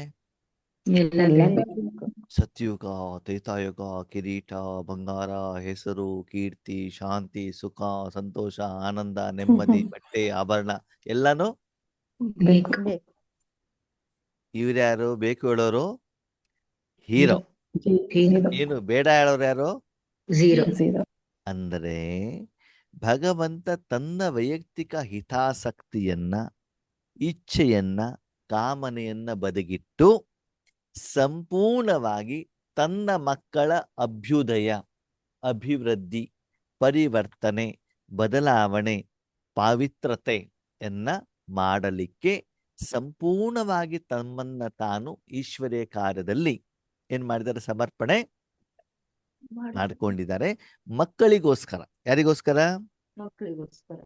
Speaker 4: ಎಲ್ಲ
Speaker 3: ಎಲ್ಲ
Speaker 4: ಬೇಡ.
Speaker 3: ಬೇಕು.
Speaker 1: ಸತ್ಯುಗ, ತ್ರೇತಾಯುಗ, ಕಿರೀಟ, ಬಂಗಾರ, ಹೆಸರು, ಕೀರ್ತಿ, ಶಾಂತಿ, ಸುಖ, ಸಂತೋಷ, ಆನಂದ, ನೆಮ್ಮದಿ, ಬಟ್ಟೆ, ಆಭರಣ ಎಲ್ಲಾನು
Speaker 3: ಬೇಕು.
Speaker 1: ಇವ್ರ್ಯಾರು ಬೇಕು ಹೇಳೋರು? ಹೀರೋ.
Speaker 3: ಜೀರೋ.
Speaker 1: ಏನು ಬೇಡ ಹೇಳೋರು ಯಾರು?
Speaker 4: ಝೀರೋ.
Speaker 3: ಜೀರೋ.
Speaker 1: ಅಂದರೆ ಭಗವಂತ ತನ್ನ ವೈಯಕ್ತಿಕ ಹಿತಾಸಕ್ತಿಯನ್ನ, ಇಚ್ಛೆಯನ್ನ, ಕಾಮನೆಯನ್ನ ಬದಿಗಿಟ್ಟು ಸಂಪೂರ್ಣವಾಗಿ ತನ್ನ ಮಕ್ಕಳ ಅಭ್ಯುದಯ, ಅಭಿವೃದ್ಧಿ, ಪರಿವರ್ತನೆ, ಬದಲಾವಣೆ, ಪಾವಿತ್ರತೆಯನ್ನ ಮಾಡಲಿಕ್ಕೆ ಸಂಪೂರ್ಣವಾಗಿ ತಮ್ಮನ್ನ ತಾನು ಈಶ್ವರೀಯ ಕಾರ್ಯದಲ್ಲಿ ಏನ್ ಮಾಡಿದ್ದಾರೆ? ಸಮರ್ಪಣೆ ಮಾಡ್ಕೊಂಡಿದ್ದಾರೆ. ಮಕ್ಕಳಿಗೋಸ್ಕರ. ಯಾರಿಗೋಸ್ಕರ?
Speaker 6: ಮಕ್ಕಳಿಗೋಸ್ಕರ.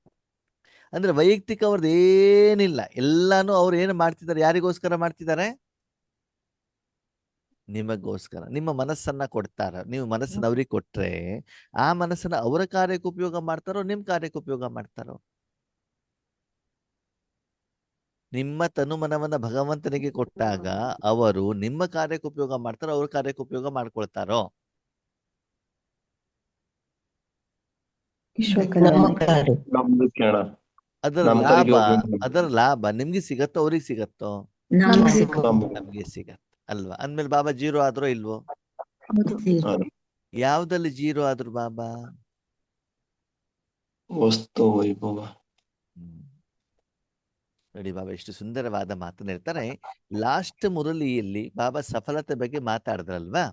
Speaker 1: ಅಂದ್ರೆ ವೈಯಕ್ತಿಕ ಅವ್ರದ್ದು ಏನಿಲ್ಲ, ಎಲ್ಲಾನು ಅವ್ರು ಏನು ಮಾಡ್ತಿದ್ದಾರೆ? ಯಾರಿಗೋಸ್ಕರ ಮಾಡ್ತಿದ್ದಾರೆ? ನಿಮಗೋಸ್ಕರ. ನಿಮ್ಮ ಮನಸ್ಸನ್ನ ಕೊಡ್ತಾರ, ನೀವು ಮನಸ್ಸನ್ನ ಅವ್ರಿಗೆ ಕೊಟ್ರೆ ಆ ಮನಸ್ಸನ್ನ ಅವರ ಕಾರ್ಯಕ್ಕೆ ಉಪಯೋಗ ಮಾಡ್ತಾರೋ ನಿಮ್ ಕಾರ್ಯಕ್ಕೆ ಉಪಯೋಗ ಮಾಡ್ತಾರೋ? ನಿಮ್ಮ ತನುಮನವನ್ನ ಭಗವಂತನಿಗೆ ಕೊಟ್ಟಾಗ ಅವರು ನಿಮ್ಮ ಕಾರ್ಯಕ್ಕೆ ಉಪಯೋಗ ಮಾಡ್ತಾರೋ ಅವ್ರ ಕಾರ್ಯಕ್ಕೆ ಉಪಯೋಗ ಮಾಡ್ಕೊಳ್ತಾರೋ?
Speaker 3: ವಿಶ್ವ
Speaker 4: ನಮ್ಮ
Speaker 3: ಕಲ್ಯಾಣ.
Speaker 4: ಕಾರ್ಯ.
Speaker 2: ನಮ್ದು ಕೇಳ
Speaker 1: ಅದರ
Speaker 2: ನಮ್ಮ
Speaker 1: ಲಾಭ,
Speaker 2: ಕಡೆಗೆ ಹೋಗಿ
Speaker 1: ಅದರ ಲಾಭ ನಿಮ್ಗೆ ಸಿಗತ್ತೋ ಅವ್ರಿಗೆ ಸಿಗತ್ತೋ?
Speaker 4: ನಮ್ಗೆ ಸಿಕ್ಕ
Speaker 1: ನಮ್ಗೆ ಸಿಗತ್ತೆ ಅಲ್ವಾ? ಅಂದ್ಮೇಲೆ ಬಾಬಾ ಜೀರೋ ಆದ್ರೋ ಇಲ್ವೋ?
Speaker 4: ಝೀರೋ.
Speaker 1: ಯಾವ್ದಲ್ಲಿ ಜೀರೋ ಆದ್ರು ಬಾಬಾ?
Speaker 2: ವಸ್ತು ವೈಭವ.
Speaker 1: ನೋಡಿ ಬಾಬಾ ಎಷ್ಟು ಸುಂದರವಾದ ಮಾತನ್ನ ಹೇಳ್ತಾರೆ. ಲಾಸ್ಟ್ ಮುರಳಿಯಲ್ಲಿ ಬಾಬಾ ಸಫಲತೆ ಬಗ್ಗೆ ಮಾತಾಡಿದ್ರಲ್ವಾ?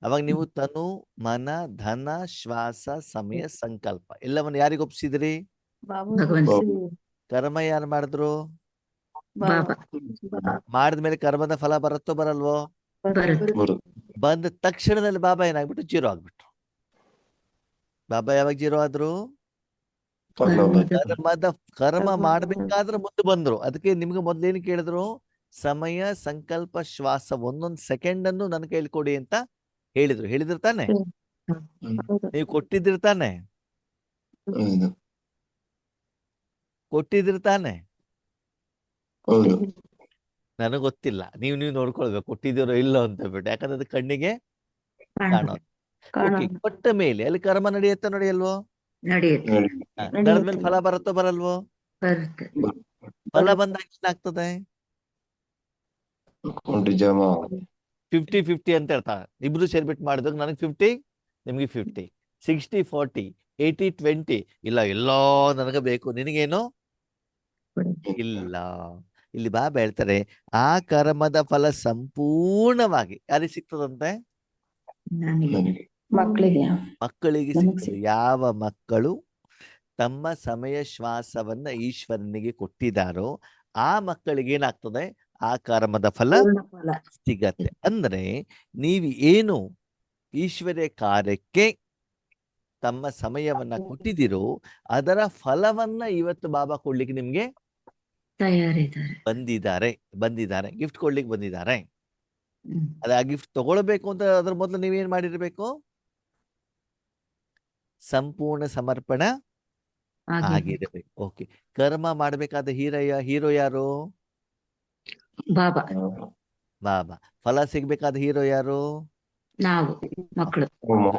Speaker 1: ಅವಾಗ ನೀವು ತನು, ಮನ, ಧನ, ಶ್ವಾಸ, ಸಮಯ, ಸಂಕಲ್ಪ ಎಲ್ಲವನ್ನು ಯಾರಿಗೆ ಒಪ್ಸಿದ್ರಿ?
Speaker 4: ಭಗವಂತ.
Speaker 1: ಕರ್ಮ ಯಾರು ಮಾಡಿದ್ರು?
Speaker 4: ಬಾಬಾ.
Speaker 1: ಮಾಡಿದ್ಮೇಲೆ ಕರ್ಮದ ಫಲ ಬರುತ್ತೋ ಬರಲ್ವೋ?
Speaker 4: ಬರುತ್ತೆ.
Speaker 2: ಬರುದು.
Speaker 1: ಬಂದ ತಕ್ಷಣದಲ್ಲಿ ಬಾಬಾ ಏನಾಗ್ಬಿಟ್ಟು ಜೀರೋ ಆಗ್ಬಿಟ್ರು. ಬಾಬಾ ಯಾವಾಗ ಜೀರೋ ಆದ್ರು? ಕರ್ಮ ಮಾಡ್ಬೇಕಾದ್ರೆ ಮುಂದೆ ಬಂದ್ರು. ಅದಕ್ಕೆ ನಿಮ್ಗೆ ಮೊದ್ಲೇನು ಕೇಳಿದ್ರು? ಸಮಯ, ಸಂಕಲ್ಪ, ಶ್ವಾಸ ಒಂದೊಂದು ಸೆಕೆಂಡ್ ಅನ್ನು ನನ್ನ ಕೈಲಿ ಕೊಡಿ ಅಂತ ಹೇಳಿದ್ರು. ಹೇಳಿದ್ರು ತಾನೆ? ನೀವು ಕೊಟ್ಟಿದ್ರಿ ತಾನೆ?
Speaker 2: ಹೌದು.
Speaker 1: ಕೊಟ್ಟಿದ್ರಿ ತಾನೆ?
Speaker 2: ಹೌದು.
Speaker 1: ನನಗ್ ಗೊತ್ತಿಲ್ಲ, ನೀವು ನೋಡ್ಕೊಳ್ಬೇಕು ಕೊಟ್ಟಿದ್ದೀರೋ ಇಲ್ಲೋ ಅಂತ ಬಿಟ್ಟು. ಯಾಕಂದ್ರೆ ಅದು ಕಣ್ಣಿಗೆ ಕಾಣೋದು. ಓಕೆ, ಕೊಟ್ಟ ಮೇಲೆ ಅಲ್ಲಿ ಕರ್ಮ ನಡೆಯುತ್ತೋ ನಡೆಯಲ್ವೋ?
Speaker 4: ನಡೆಯುತ್ತೆ.
Speaker 1: ನಡೆದ್ಮೇಲೆ ಫಲ ಬರುತ್ತೋ ಬರಲ್ವೋ?
Speaker 4: ಬರುತ್ತೆ.
Speaker 1: ಫಲ ಬಂದಾಗ ಏನಾಗ್ತದೆ?
Speaker 2: ಅಕೌಂಟ್ ಜಮಾ
Speaker 1: 50-50 ಅಂತ ಹೇಳ್ತಾರೆ. ಇಬ್ರು ಸೇರ್ಬಿಟ್ಟು ಮಾಡಿದಾಗ ನನಗೆ 50, ನಿಮ್ಗೆ 50. 60-40, 80-20. ಇಲ್ಲ ಎಲ್ಲೋ ನನಗೆ ಬೇಕು, ನಿನಗೇನು ಇಲ್ಲ. ಇಲ್ಲಿ ಬಾಬಾ ಹೇಳ್ತಾರೆ ಆ ಕರ್ಮದ ಫಲ ಸಂಪೂರ್ಣವಾಗಿ ಯಾರಿಗೆ ಸಿಗ್ತದಂತೆ?
Speaker 4: ನನಗೆ
Speaker 2: ನನಗೆ
Speaker 3: ಮಕ್ಕಳಿಗೆ
Speaker 1: ಮಕ್ಕಳಿಗೆ
Speaker 3: ನಮಗ್
Speaker 1: ಸಿಗ್ತದೆ. ಯಾವ ಮಕ್ಕಳು ತಮ್ಮ ಸಮಯ ಶ್ವಾಸವನ್ನ ಈಶ್ವರನಿಗೆ ಕೊಟ್ಟಿದ್ದಾರೋ ಆ ಮಕ್ಕಳಿಗೆ ಏನಾಗ್ತದೆ? ಆ ಕರ್ಮದ ಫಲ
Speaker 4: ಪೂರ್ಣ ಫಲ
Speaker 1: ಸಿಗತ್ತೆ. ಅಂದ್ರೆ ನೀವು ಏನು ಈಶ್ವರ್ಯ ಕಾರ್ಯಕ್ಕೆ ತಮ್ಮ ಸಮಯವನ್ನ ಕೊಟ್ಟಿದ್ದೀರೋ ಅದರ ಫಲವನ್ನ ಇವತ್ತು ಬಾಬಾ ಕೊಡ್ಲಿಕ್ಕೆ ನಿಮ್ಗೆ
Speaker 4: ತಯಾರಿದ್ದಾರೆ.
Speaker 1: ಬಂದಿದ್ದಾರೆ ಗಿಫ್ಟ್ ಕೊಡ್ಲಿಕ್ಕೆ ಬಂದಿದ್ದಾರೆ.
Speaker 4: ಹ್ಮ್.
Speaker 1: ಅದೇ ಆ ಗಿಫ್ಟ್ ತಗೊಳ್ಬೇಕು ಅಂತ ಅದ್ರ ಮೊದಲು ನೀವೇನ್ ಮಾಡಿರ್ಬೇಕು? ಸಂಪೂರ್ಣ ಸಮರ್ಪಣ ಆಗಿರ್ಬೇಕು. ಓಕೆ, ಕರ್ಮ ಮಾಡ್ಬೇಕಾದ ಹೀರೋ ಯಾರು?
Speaker 4: ಬಾಬಾ,
Speaker 1: ಬಾಬಾ. ಫಲ ಸಿಗ್ಬೇಕಾದ ಹೀರೋ ಯಾರು?
Speaker 4: ನಾವು ಮಕ್ಕಳು.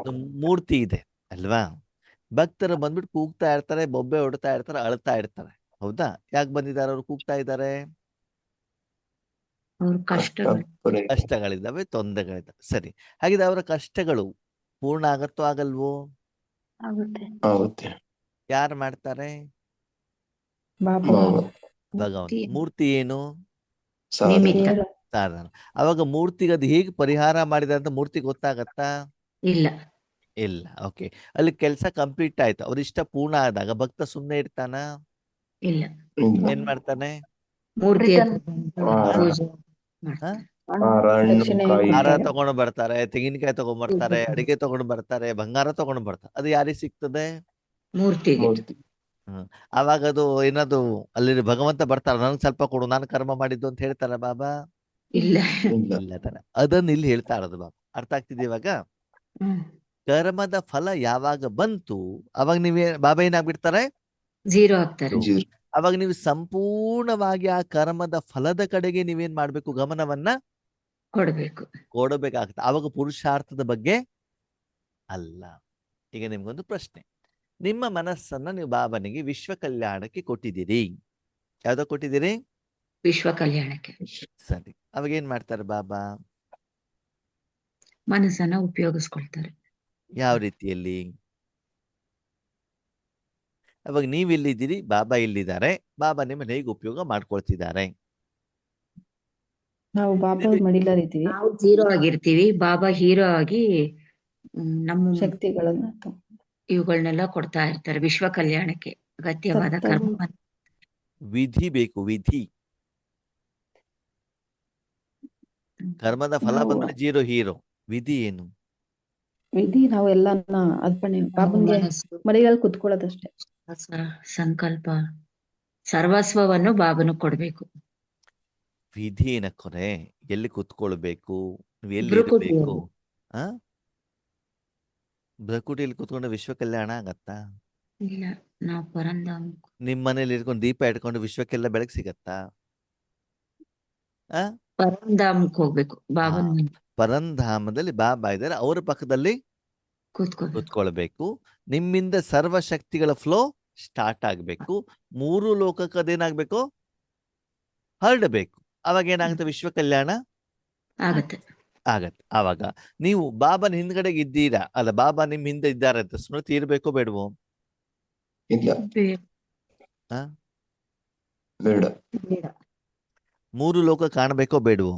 Speaker 1: ಒಂದು ಮೂರ್ತಿ ಇದೆ ಅಲ್ವಾ? ಭಕ್ತರು ಬಂದ್ಬಿಟ್ಟು ಕೂಗ್ತಾ ಇರ್ತಾರೆ, ಬೊಬ್ಬೆ ಹೊಡ್ತಾ ಇರ್ತಾರೆ, ಅಳ್ತಾ ಇರ್ತಾರೆ. ಹೌದಾ? ಯಾಕೆ ಬಂದಿದ್ದಾರೆ ಅವ್ರು ಕೂಗ್ತಾ ಇದ್ದಾರೆ?
Speaker 4: ಅವ್ರ ಕಷ್ಟಗಳು
Speaker 1: ಕಷ್ಟಗಳಿದ್ದಾವೆ, ತೊಂದರೆಗಳಿದ್ದಾವೆ. ಸರಿ, ಹಾಗಿದ್ರೆ ಅವರ ಕಷ್ಟಗಳು ಪೂರ್ಣ ಆಗತ್ತೋ ಆಗಲ್ವೋ?
Speaker 2: ಆಗುತ್ತೆ.
Speaker 1: ಯಾರು ಮಾಡ್ತಾರೆ?
Speaker 3: ಬಾಬಾ
Speaker 2: ಬಾಬಾ
Speaker 1: ಭಗವಂತ. ಮೂರ್ತಿ ಏನು?
Speaker 4: ನಿಮಿತ್ತ.
Speaker 1: ಸಾಧನ. ಅವಾಗ ಮೂರ್ತಿಗೆ ಅದು ಹೇಗೆ ಪರಿಹಾರ ಮಾಡಿದ ಅಂತ ಮೂರ್ತಿ ಗೊತ್ತಾಗತ್ತಾ?
Speaker 4: ಇಲ್ಲ.
Speaker 1: ಇಲ್ಲ. ಓಕೆ, ಅಲ್ಲಿ ಕೆಲಸ ಕಂಪ್ಲೀಟ್ ಆಯ್ತು, ಅವ್ರ ಇಷ್ಟ ಪೂರ್ಣ ಆದಾಗ ಭಕ್ತ ಸುಮ್ಮನೆ ಇರ್ತಾನ?
Speaker 4: ಇಲ್ಲ.
Speaker 1: ಏನ್ ಮಾಡ್ತಾನೆ?
Speaker 4: ಮೂರ್ತಿ ಪೂಜೆ
Speaker 3: ದಕ್ಷಿಣೆ
Speaker 1: ಹಾರ ತಗೊಂಡು ಬರ್ತಾರೆ, ತೆಂಗಿನಕಾಯಿ ತಗೊಂಡ್ ಬರ್ತಾರೆ, ಅಡಿಗೆ ತಗೊಂಡು ಬರ್ತಾರೆ, ಬಂಗಾರ ತಗೊಂಡು ಬರ್ತಾರೆ. ಅದು ಯಾರಿಗೆ ಸಿಗ್ತದೆ?
Speaker 4: ಮೂರ್ತಿಗೆ.
Speaker 1: ಅವಾಗ ಅದು ಏನದು ಅಲ್ಲಿ ಭಗವಂತ ಬರ್ತಾರ, ನನ್ಗೆ ಸ್ವಲ್ಪ ಕೊಡು, ನಾನು ಕರ್ಮ ಮಾಡಿದ್ದು ಅಂತ ಹೇಳ್ತಾರ ಬಾಬಾ?
Speaker 4: ಇಲ್ಲ.
Speaker 1: ಇಲ್ಲ ತಾನೆ. ಅದನ್ನ ಇಲ್ಲಿ ಹೇಳ್ತಾ ಇರೋದು ಬಾಬಾ. ಅರ್ಥ ಆಗ್ತಿದೆ ಇವಾಗ?
Speaker 4: ಹ್ಮ್.
Speaker 1: ಕರ್ಮದ ಫಲ ಯಾವಾಗ ಬಂತು ಅವಾಗ ಬಾಬಾ ಏನಾಗ್ಬಿಡ್ತಾರೆ?
Speaker 4: 0 ಆಗ್ತಾರೆ.
Speaker 1: ಅವಾಗ ನೀವು ಸಂಪೂರ್ಣವಾಗಿ ಆ ಕರ್ಮದ ಫಲದ ಕಡೆಗೆ ನೀವೇನ್ ಮಾಡ್ಬೇಕು? ಗಮನವನ್ನ ಕೊಡಬೇಕಾಗ್ತದೆ. ಅವಾಗ ಪುರುಷಾರ್ಥದ ಬಗ್ಗೆ ಅಲ್ಲ. ಈಗ ನಿಮ್ಗೊಂದು ಪ್ರಶ್ನೆ. ನಿಮ್ಮ ಮನಸ್ಸನ್ನ ನೀವು ಬಾಬನಿಗೆ ವಿಶ್ವ ಕಲ್ಯಾಣಕ್ಕೆ ಕೊಟ್ಟಿದ್ದೀರಿ. ಯಾವ್ದೋ ಕೊಟ್ಟಿದ್ದೀರಿ?
Speaker 4: ವಿಶ್ವ ಕಲ್ಯಾಣಕ್ಕೆ.
Speaker 1: ಸರಿ, ಅವಾಗ ಏನ್ ಮಾಡ್ತಾರೆ ಬಾಬಾ?
Speaker 4: ಮನಸ್ಸನ್ನ ಉಪಯೋಗಿಸ್ಕೊಳ್ತಾರೆ.
Speaker 1: ಯಾವ ರೀತಿಯಲ್ಲಿ? ಅವಾಗ ನೀವ್ ಎಲ್ಲಿದ್ದೀರಿ, ಬಾಬಾ ಇಲ್ಲಿದ್ದಾರೆ, ಬಾಬಾ ನಿಮ್ಮನ್ನ ಹೇಗೆ ಉಪಯೋಗ ಮಾಡ್ಕೊಳ್ತಿದ್ದಾರೆ?
Speaker 3: ನಾವು ಬಾಬಾ ಮಡಿಲರಿದ್ದೀವಿ,
Speaker 4: ನಾವು 0 ಆಗಿರ್ತೀವಿ, ಬಾಬಾ ಹೀರೋ ಆಗಿ ನಮ್ಮ
Speaker 3: ಶಕ್ತಿಗಳನ್ನ
Speaker 4: ಇವುಗಳನ್ನೆಲ್ಲ ಕೊಡ್ತಾ ಇರ್ತಾರೆ ವಿಶ್ವ ಕಲ್ಯಾಣಕ್ಕೆ ಅಗತ್ಯವಾದ ಕರ್ಮ.
Speaker 1: ವಿಧಿ ಬೇಕು, ವಿಧಿ. ಕರ್ಮದ ಫಲ ಬಂದ್ರೆ 0 ಹೀರೋ. ವಿಧಿ ಏನು?
Speaker 3: ವಿಧಿ ನಾವು ಎಲ್ಲಾನ ಅರ್ಪಣೆ ಬಾಬನ್ಗೆ ಮಡಿಲಲ್ಲಿ ಕುತ್ಕೊಳ್ಳೋದಷ್ಟೇ.
Speaker 4: ಸಂಕಲ್ಪ ಸರ್ವಸ್ವವನ್ನು ಬಾಬನು ಕೊಡ್ಬೇಕು.
Speaker 1: ವಿಧಿ ಏನಕ್ಕೊರೆ? ಎಲ್ಲಿ ಕುತ್ಕೊಳ್ಬೇಕು, ನೀವು ಎಲ್ಲಿ
Speaker 4: ಭ್ರುಕುಟಿ.
Speaker 1: ಇರ್ಬೇಕು? ಭ್ರಕುಟಿಯಲ್ಲಿ ಕುತ್ಕೊಂಡು ವಿಶ್ವ ಕಲ್ಯಾಣ ಆಗತ್ತಾ?
Speaker 4: ಇಲ್ಲ, ನಾವು ಪರಂಧಾಮ.
Speaker 1: ನಿಮ್ ಮನೇಲಿ ಇಟ್ಕೊಂಡು ದೀಪ ಇಟ್ಕೊಂಡು ವಿಶ್ವಕ್ಕೆಲ್ಲ ಬೆಳಕು ಸಿಗತ್ತಾ?
Speaker 4: ಪರಂಧಾಮಕ್ಕೆ ಹೋಗ್ಬೇಕು. ಬಾಬನ್
Speaker 1: ಪರಂಧಾಮದಲ್ಲಿ ಬಾಬಾ ಇದ್ದಾರೆ, ಅವರ ಪಕ್ಕದಲ್ಲಿ ಕುತ್ಕೊಳ್ಬೇಕು. ನಿಮ್ಮಿಂದ ಸರ್ವಶಕ್ತಿಗಳ ಫ್ಲೋ ಸ್ಟಾರ್ಟ್ ಆಗ್ಬೇಕು. 3 ಲೋಕಕ್ಕೆ ಅದೇನಾಗ್ಬೇಕು? ಹರಡಬೇಕು. ಅವಾಗ ಏನಾಗುತ್ತೆ? ವಿಶ್ವ ಕಲ್ಯಾಣ
Speaker 4: ಆಗತ್ತೆ.
Speaker 1: ಆವಾಗ ನೀವು ಬಾಬನ ಹಿಂದ್ಗಡೆಗೆ ಇದ್ದೀರಾ ಅಲ್ಲ, ಬಾಬಾ ನಿಮ್ ಹಿಂದೆ ಇದ್ದಾರೆ ಅಂತ ಸ್ಮೃತಿ ಇರ್ಬೇಕೋ ಬೇಡವೋ?
Speaker 2: ಇಲ್ಲ, ಬೇಡ.
Speaker 1: 3 ಲೋಕ ಕಾಣಬೇಕೋ ಬೇಡವೋ?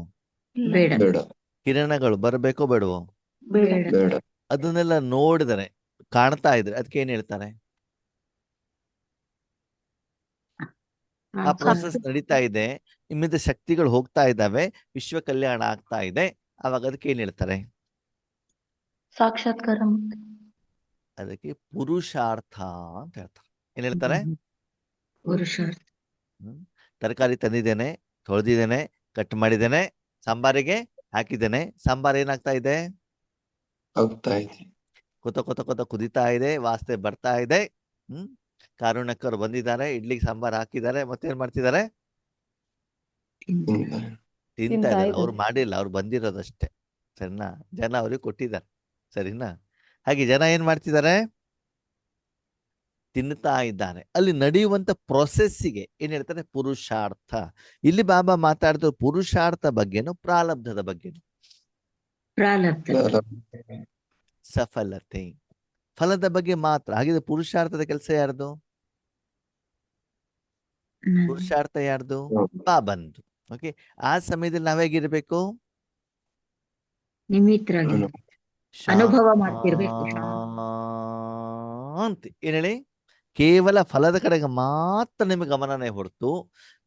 Speaker 4: ಬೇಡ.
Speaker 2: ಬೇಡ.
Speaker 1: ಕಿರಣಗಳು ಬರಬೇಕೋ ಬೇಡವೋ?
Speaker 2: ಬೇಡ.
Speaker 1: ಅದನ್ನೆಲ್ಲ ನೋಡಿದರೆ ಕಾಣ್ತಾ ಇದ್ರೆ ಅದಕ್ಕೆ ಏನ್ ಹೇಳ್ತಾರೆ? ಆ ಪ್ರೋಸೆಸ್ ನಡೀತಾ ಇದೆ, ನಿಮ್ಮಿಂದ ಶಕ್ತಿಗಳು ಹೋಗ್ತಾ ಇದ್ದಾವೆ, ವಿಶ್ವ ಕಲ್ಯಾಣ ಆಗ್ತಾ ಇದೆ. ಅವಾಗ ಅದಕ್ಕೆ ಏನ್ ಹೇಳ್ತಾರೆ?
Speaker 6: ಸಾಕ್ಷಾತ್ಕಾರ.
Speaker 1: ಅದಕ್ಕೆ ಪುರುಷಾರ್ಥ ಅಂತ ಹೇಳ್ತಾರೆ. ಏನ್ ಹೇಳ್ತಾರೆ?
Speaker 4: ಪುರುಷಾರ್ಥ.
Speaker 1: ತರಕಾರಿ ತಂದಿದ್ದೇನೆ, ತೊಳೆದಿದ್ದೇನೆ, ಕಟ್ ಮಾಡಿದ್ದೇನೆ, ಸಾಂಬಾರಿಗೆ ಹಾಕಿದ್ದೇನೆ. ಸಾಂಬಾರ್ ಏನಾಗ್ತಾ ಇದೆ?
Speaker 2: ಆಗ್ತಾ ಇದೆ.
Speaker 1: ಕೊತ ಕುದಿತಾ ಇದೆ, ವಾಸನೆ ಬರ್ತಾ ಇದೆ. ಕಾರುಣ್ಯಕ್ಕರು ಬಂದಿದ್ದಾರೆ, ಇಡ್ಲಿಗೆ ಸಾಂಬಾರ್ ಹಾಕಿದ್ದಾರೆ, ಮತ್ತೇನ್ ಮಾಡ್ತಿದ್ದಾರೆ? ತಿಂತಾ ಇದ್ದಾರೆ. ಅವ್ರು ಮಾಡಿಲ್ಲ, ಅವ್ರು ಬಂದಿರೋದಷ್ಟೇ. ಸರಿನಾ? ಜನ ಅವ್ರಿಗೆ ಕೊಟ್ಟಿದ್ದಾರೆ. ಸರಿನಾ? ಹಾಗೆ ಜನ ಏನ್ ಮಾಡ್ತಿದ್ದಾರೆ? ತಿನ್ನುತ್ತಾ ಇದ್ದಾರೆ. ಅಲ್ಲಿ ನಡೆಯುವಂತ ಪ್ರೊಸೆಸ್ಸಿಗೆ ಏನ್ ಹೇಳ್ತಾರೆ? ಪುರುಷಾರ್ಥ. ಇಲ್ಲಿ ಬಾಬಾ ಮಾತಾಡಿದ್ರು ಪುರುಷಾರ್ಥ ಬಗ್ಗೆನು ಪ್ರಾರಬ್ಧದ ಬಗ್ಗೆನು.
Speaker 4: ಪ್ರಾರಬ್ಧ.
Speaker 1: ಸಫಲತೆ. ಫಲದ ಬಗ್ಗೆ ಮಾತ್ರ. ಹಾಗಿದ್ರೆ ಪುರುಷಾರ್ಥದ ಕೆಲಸ ಯಾರ್ದು? ಪುರುಷಾರ್ಥ ಯಾರ್ದು? ಬಾಬಂದು. ಓಕೆ, ಆ ಸಮಯದಲ್ಲಿ ನಾವ್ ಹೇಗಿರ್ಬೇಕು?
Speaker 4: ನಿಮಿತ್ರಾಗಿ ಅನುಭವ ಮಾಡ್ತಿರ್ಬೇಕು.
Speaker 1: ಅಂತ ಏನ್ ಹೇಳಿ, ಕೇವಲ ಫಲದ ಕಡೆಗೆ ಮಾತ್ರ ನಿಮಗೆ ಗಮನನೇ ಹೊರತು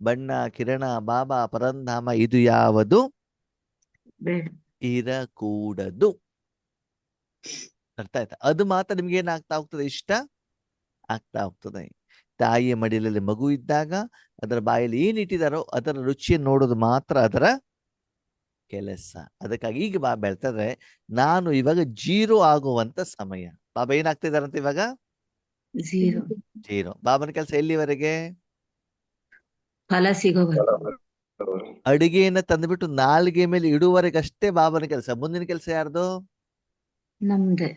Speaker 1: ಬಣ್ಣ, ಕಿರಣ, ಬಾಬಾ, ಪರಂಧಾಮ ಇದು ಯಾವುದು
Speaker 4: ಬೇಡ.
Speaker 1: ಇರಕೂಡದು. ಅರ್ಥ ಆಯ್ತಾ? ಅದು ಮಾತ್ರ ನಿಮ್ಗೆ ಏನಾಗ್ತಾ ಹೋಗ್ತದೆ? ಇಷ್ಟ ಆಗ್ತಾ ಹೋಗ್ತದೆ. ತಾಯಿಯ ಮಡಿಲಲ್ಲಿ ಮಗು ಇದ್ದಾಗ ಅದರ ಬಾಯಲ್ಲಿ ಏನ್ ಇಟ್ಟಿದಾರೋ ಅದರ ರುಚಿಯನ್ನು ನೋಡೋದು ಮಾತ್ರ ಅದರ ಕೆಲಸ. ಅದಕ್ಕಾಗಿ ಈಗ ಬಾಬಾ ಹೇಳ್ತಾರೆ, ನಾನು ಇವಾಗ 0 ಆಗುವಂತ ಸಮಯ. ಬಾಬಾ ಏನಾಗ್ತಾ ಇದಾರಂತ ಇವಾಗ? 0. ಬಾಬನ ಕೆಲಸ ಎಲ್ಲಿವರೆಗೆ?
Speaker 4: ಫಲ ಸಿಗೋವರೆಗೂ.
Speaker 1: ಅಡಿಗೆಯನ್ನ ತಂದುಬಿಟ್ಟು ನಾಲಿಗೆ ಮೇಲೆ ಇಡುವವರೆಗಷ್ಟೇ ಬಾಬನ ಕೆಲಸ. ಮುಂದಿನ ಕೆಲಸ ಯಾರ್ದು?
Speaker 4: ನಮ್ದೆ.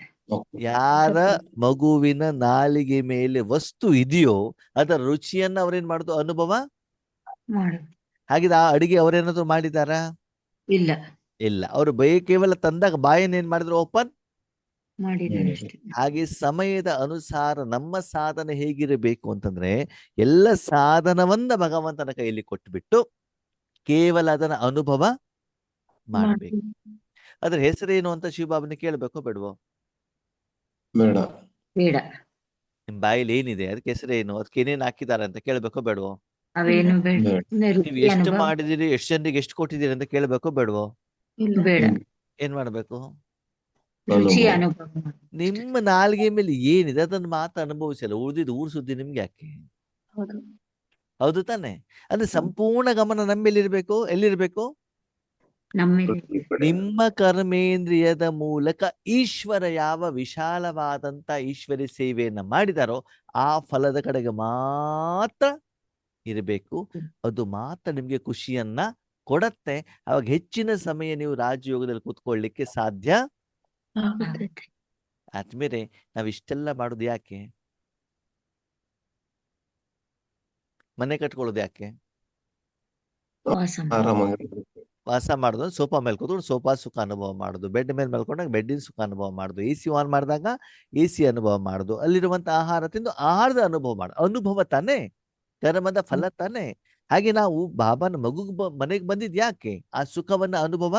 Speaker 1: ಯಾರ ಮಗುವಿನ ನಾಲಿಗೆ ಮೇಲೆ ವಸ್ತು ಇದೆಯೋ ಅದರ ರುಚಿಯನ್ನ ಅವ್ರೇನ್ ಮಾಡುದು? ಅನುಭವ
Speaker 4: ಮಾಡು.
Speaker 1: ಹಾಗಿದ್ರೆ ಆ ಅಡಿಗೆ ಅವ್ರೇನಾದ್ರು ಮಾಡಿದಾರಾ?
Speaker 4: ಇಲ್ಲ,
Speaker 1: ಇಲ್ಲ. ಅವರು ಕೇವಲ ತಂದಾಗ ಬಾಯನ್ನು ಏನ್ ಮಾಡಿದ್ರು? ಓಪನ್
Speaker 4: ಮಾಡಿದ್ದಾರೆ ಅಷ್ಟೇ.
Speaker 1: ಹಾಗೆ ಸಮಯದ ಅನುಸಾರ ನಮ್ಮ ಸಾಧನೆ ಹೇಗಿರಬೇಕು ಅಂತಂದ್ರೆ, ಎಲ್ಲ ಸಾಧನವನ್ನ ಭಗವಂತನ ಕೈಯಲ್ಲಿ ಕೊಟ್ಟುಬಿಟ್ಟು ಕೇವಲ ಅದನ್ನ ಅನುಭವ ಮಾಡಬೇಕು. ಅದ್ರ ಹೆಸರೇನು ಅಂತ ಶಿವಬಾಬನ ಕೇಳ್ಬೇಕೋ ಬೇಡವೋ?
Speaker 2: ಬೇಡ.
Speaker 4: ಬೇಡ.
Speaker 1: ನಿಮ್ ಬಾಯಲ್ಲಿ ಏನಿದೆ ಅದಕ್ಕೆ ಹೆಸರೇನು, ಅದಕ್ಕೆ ಏನೇನ್ ಹಾಕಿದ್ದಾರೆ ಅಂತ ಕೇಳ್ಬೇಕೋ ಬೇಡವೋ?
Speaker 4: ಅವೇನು ಬೇಡ.
Speaker 1: ನೀವು ಎಷ್ಟು ಮಾಡಿದಿರಿ, ಎಷ್ಟು ಜನರಿಗೆ ಎಷ್ಟು ಕೊಟ್ಟಿದ್ದೀರಿ ಅಂತ ಕೇಳ್ಬೇಕೋ ಬೇಡವೋ?
Speaker 4: ಬೇಡ.
Speaker 1: ಏನ್ ಮಾಡ್ಬೇಕು?
Speaker 4: ರುಚಿ ಅನುಭವ.
Speaker 1: ನಿಮ್ಮ ನಾಲ್ಗೆ ಮೇಲೆ ಏನಿದೆ ಅದನ್ನ ಮಾತ್ರ ಅನುಭವಿಸಲ್ಲ. ಉಳಿದಿದ್ದು ಊರ್ ಸುದ್ದಿ ನಿಮ್ಗೆ ಯಾಕೆ? ಹೌದು ತಾನೆ? ಅಂದ್ರೆ ಸಂಪೂರ್ಣ ಗಮನ ನಮ್ಮೆಲ್ಲಿರ್ಬೇಕು? ಎಲ್ಲಿರ್ಬೇಕು? ನಿಮ್ಮ ಕರ್ಮೇಂದ್ರಿಯದ ಮೂಲಕ ಈಶ್ವರ ಯಾವ ವಿಶಾಲವಾದಂತ ಈಶ್ವರಿ ಸೇವೆಯನ್ನ ಮಾಡಿದಾರೋ ಆ ಫಲದ ಕಡೆಗೆ ಮಾತ್ರ ಇರಬೇಕು. ಅದು ಮಾತ್ರ ನಿಮ್ಗೆ ಖುಷಿಯನ್ನ ಕೊಡತ್ತೆ. ಅವಾಗ ಹೆಚ್ಚಿನ ಸಮಯ ನೀವು ರಾಜಯೋಗದಲ್ಲಿ ಕೂತ್ಕೊಳ್ಳಿಕ್ಕೆ ಸಾಧ್ಯ ಆದ್ಮೇಲೆ ನಾವಿಷ್ಟೆಲ್ಲ ಮಾಡೋದು ಯಾಕೆ? ಮನೆ ಕಟ್ಕೊಳ್ಳೋದು ಯಾಕೆ? ವಾಸ ಮಾಡೋದು ಸೋಫಾ ಮೇಲೆ ಕೂತ್ಕೊಂಡು ಸೋಫಾ ಸುಖ ಅನುಭವ ಮಾಡೋದು, ಬೆಡ್ ಮೇಲೆ ಮಲ್ಕೊಂಡಾಗ ಬೆಡ್ಡಿನ ಸುಖ ಅನುಭವ ಮಾಡೋದು, AC ಆನ್ ಮಾಡಿದಾಗ AC ಅನುಭವ ಮಾಡೋದು, ಅಲ್ಲಿರುವಂತ ಆಹಾರ ತಿಂದು ಆಹಾರದ ಅನುಭವ ಮಾಡೋದು. ಅನುಭವ ತಾನೇ, ಕರ್ಮದ ಫಲ ತಾನೇ. ಹಾಗೆ ನಾವು ಬಾಬಾನ ಮನೆಗೆ ಬಂದಿದ್ ಯಾಕೆ? ಆ ಸುಖವನ್ನ ಅನುಭವ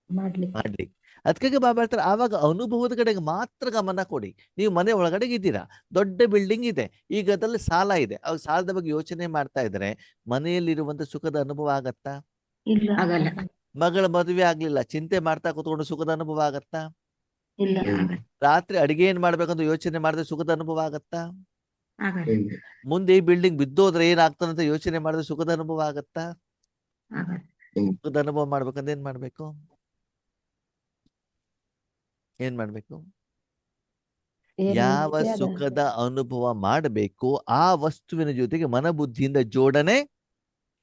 Speaker 1: ಮಾಡ್ಲಿಕ್ಕೆ. ಅದಕ್ಕಾಗಿ ಬಾಬಾ ಹೇಳ್ತಾರೆ, ಆವಾಗ ಅನುಭವದ ಕಡೆಗೆ ಮಾತ್ರ ಗಮನ ಕೊಡಿ. ನೀವು ಮನೆ ಒಳಗಡೆ ಇದ್ದೀರಾ, ದೊಡ್ಡ ಬಿಲ್ಡಿಂಗ್ ಇದೆ, ಈಗ ಅದ್ರಲ್ಲಿ ಸಾಲ ಇದೆ, ಅವಾಗ ಸಾಲದ ಬಗ್ಗೆ ಯೋಚನೆ ಮಾಡ್ತಾ ಇದ್ರೆ ಮನೆಯಲ್ಲಿರುವಂತ ಸುಖದ ಅನುಭವ ಆಗತ್ತಾ?
Speaker 4: ಆಗಲ್ಲ.
Speaker 1: ಮಗಳ ಮದುವೆ ಆಗ್ಲಿಲ್ಲ, ಚಿಂತೆ ಮಾಡ್ತಾ ಕೂತ್ಕೊಂಡು ಸುಖದ ಅನುಭವ ಆಗತ್ತಾ?
Speaker 6: ಇಲ್ಲ.
Speaker 1: ರಾತ್ರಿ ಅಡಿಗೆ ಏನ್ ಮಾಡ್ಬೇಕಂತ ಯೋಚನೆ ಮಾಡಿದ್ರೆ ಸುಖದ ಅನುಭವ ಆಗತ್ತಾ?
Speaker 4: ಆಗಲ್ಲ.
Speaker 1: ಮುಂದೆ ಈ ಬಿಲ್ಡಿಂಗ್ ಬಿದ್ದೋದ್ರೆ ಏನಾಗ್ತಾನಂತ ಯೋಚನೆ ಮಾಡಿದ್ರೆ ಸುಖದ ಅನುಭವ ಆಗತ್ತಾ?
Speaker 4: ಆಗಲ್ಲ.
Speaker 1: ಸುಖದ ಅನುಭವ ಮಾಡ್ಬೇಕಂದ್ರೆ ಏನ್ ಮಾಡ್ಬೇಕು? ಏನ್ ಮಾಡ್ಬೇಕು? ಯಾವ ಸುಖದ ಅನುಭವ ಮಾಡಬೇಕು ಆ ವಸ್ತುವಿನ ಜೊತೆಗೆ ಮನಬುದ್ಧಿಯಿಂದ ಜೋಡಣೆ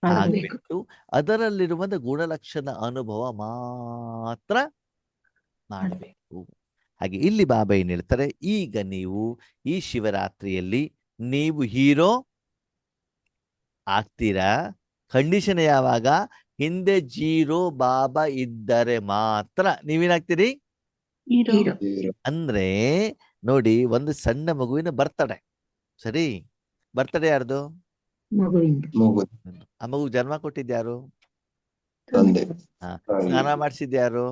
Speaker 1: ಆಗಬೇಕು. ಅದರಲ್ಲಿರುವಂತ ಗುಣಲಕ್ಷಣ ಅನುಭವ ಮಾತ್ರ ಮಾಡಬೇಕು. ಹಾಗೆ ಇಲ್ಲಿ ಬಾಬಾ ಏನ್ ಹೇಳ್ತಾರೆ, ಈಗ ನೀವು ಈ ಶಿವರಾತ್ರಿಯಲ್ಲಿ ನೀವು ಹೀರೋ ಆಗ್ತೀರಾ. ಕಂಡೀಷನ್ ಯಾವಾಗ? ಹಿಂದೆ 0 ಬಾಬಾ ಇದ್ದರೆ ಮಾತ್ರ ನೀವೇನಾಗ್ತೀರಿ? ಅಂದ್ರೆ ನೋಡಿ, ಒಂದು ಸಣ್ಣ ಮಗುವಿನ ಬರ್ತಡೆ, ಸರಿ? ಬರ್ತಡೆ ಯಾರ್ದು? ಆ ಮಗು ಜನ್ಮ ಕೊಟ್ಟಿದ್ಯಾರು? ಸ್ನಾನ ಮಾಡಿಸಿದ್ಯಾರು?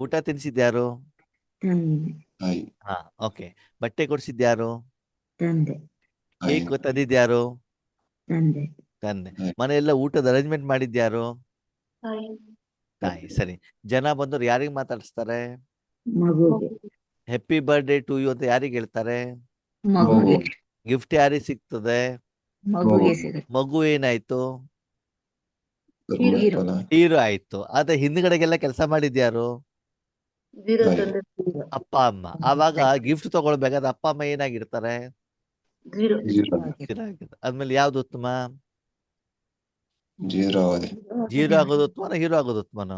Speaker 1: ಊಟ ತಿನ್ಸಿದ್ಯಾರು? ಹಾ, ಓಕೆ. ಬಟ್ಟೆ ಕೊಡ್ಸಿದ್ಯಾರು? ಕೇಕ್ ತಂದಿದ್ಯಾರು? ತಂದೆ. ಮನೆಯೆಲ್ಲ ಊಟದ ಅರೇಂಜ್ಮೆಂಟ್ ಮಾಡಿದ್ಯಾರು? ತಾಯಿ. ಸರಿ, ಜನ ಬಂದವ್ರು ಯಾರಿಗೆ ಮಾತಾಡಿಸ್ತಾರೆ? ಹ್ಯಾಪಿ ಬರ್ಡೇ ಟು ಯು ಅಂತ ಯಾರಿಗೆ ಹೇಳ್ತಾರೆ? ಗಿಫ್ಟ್ ಯಾರಿಗೆ ಸಿಗ್ತದೆ? ಮಗು ಏನಾಯ್ತು? ಹೀರೋ ಆಯ್ತು. ಆದ್ರೆ ಹಿಂದ್ಗಡೆಗೆಲ್ಲ ಕೆಲಸ ಮಾಡಿದ್ಯಾರು? ಅಪ್ಪ ಅಮ್ಮ. ಆವಾಗ ಗಿಫ್ಟ್ ತಗೊಳ್ಬೇಕಾದ್ರೆ ಅಪ್ಪ ಅಮ್ಮ ಏನಾಗಿರ್ತಾರೆ? ಆದ್ಮೇಲೆ ಯಾವ್ದು ಉತ್ತಮ? 0 ಆಗೋದು ಉತ್ತಮನ, ಹೀರೋ ಆಗೋದು ಉತ್ತಮನ?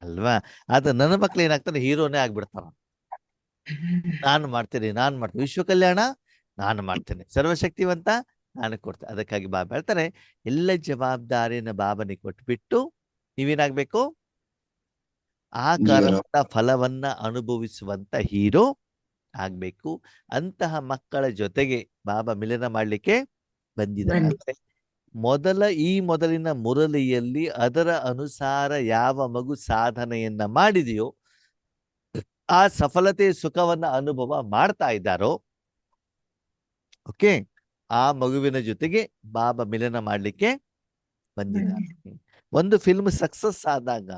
Speaker 1: ಅಲ್ವಾ? ಆದ್ರೆ ನನ್ನ ಮಕ್ಳು ಏನಾಗ್ತಾರೆ? ಹೀರೋನೇ ಆಗ್ಬಿಡ್ತಾರ. ನಾನು ಮಾಡ್ತೀನಿ, ವಿಶ್ವ ಕಲ್ಯಾಣ ನಾನು ಮಾಡ್ತೇನೆ, ಸರ್ವಶಕ್ತಿವಂತ ನಾನು ಕೊಡ್ತೇನೆ. ಅದಕ್ಕಾಗಿ ಬಾಬಾ ಹೇಳ್ತಾರೆ, ಎಲ್ಲ ಜವಾಬ್ದಾರಿಯನ್ನ ಬಾಬನಿಗೆ ಕೊಟ್ಬಿಟ್ಟು ನೀವೇನಾಗ್ಬೇಕು? ಆ ಕರ್ಮದ ಫಲವನ್ನ ಅನುಭವಿಸುವಂತ ಹೀರೋ ಆಗ್ಬೇಕು. ಅಂತಹ ಮಕ್ಕಳ ಜೊತೆಗೆ ಬಾಬಾ ಮಿಲನ ಮಾಡ್ಲಿಕ್ಕೆ ಬಂದಿದ್ದಾರೆ. ಅಂದ್ರೆ ಮೊದಲಿನ ಮುರಳಿಯಲ್ಲಿ ಅದರ ಅನುಸಾರ ಯಾವ ಮಗು ಸಾಧನೆಯನ್ನ ಮಾಡಿದೆಯೋ ಆ ಸಫಲತೆ ಸುಖವನ್ನ ಅನುಭವ ಮಾಡ್ತಾ ಇದ್ದಾರೋ, ಓಕೆ, ಆ ಮಗುವಿನ ಜೊತೆಗೆ ಬಾಬಾ ಮಿಲನ ಮಾಡ್ಲಿಕ್ಕೆ ಬಂದಿದ್ದಾರೆ. ಒಂದು ಫಿಲ್ಮ್ ಸಕ್ಸಸ್ ಆದಾಗ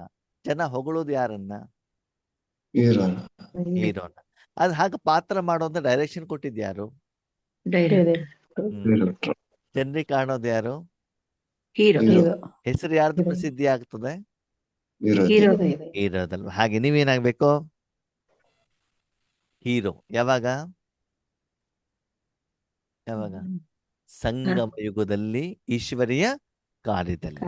Speaker 1: ಜನ ಹೊಗಳೋದು ಯಾರನ್ನ? ಹೀರೋನ. ಅದ್ ಹಾಗೆ ಪಾತ್ರ ಮಾಡೋದು ಡೈರೆಕ್ಷನ್ ಕೊಟ್ಟಿದ್ಯಾರು? ಜನರಿಗೆ ಕಾಣೋದು ಯಾರು?
Speaker 4: ಹೀರೋ.
Speaker 1: ಹೆಸರು ಯಾರ್ದು ಪ್ರಸಿದ್ಧಿ ಆಗ್ತದೆ?
Speaker 4: ಹೀರೋ.
Speaker 1: ಹೀರೋದಲ್ವ? ಹಾಗೆ ನೀವೇನಾಗ್ಬೇಕು? ಹೀರೋ. ಯಾವಾಗ? ಸಂಗಮ ಯುಗದಲ್ಲಿ ಈಶ್ವರಿಯ ಕಾರ್ಯದಲ್ಲಿ.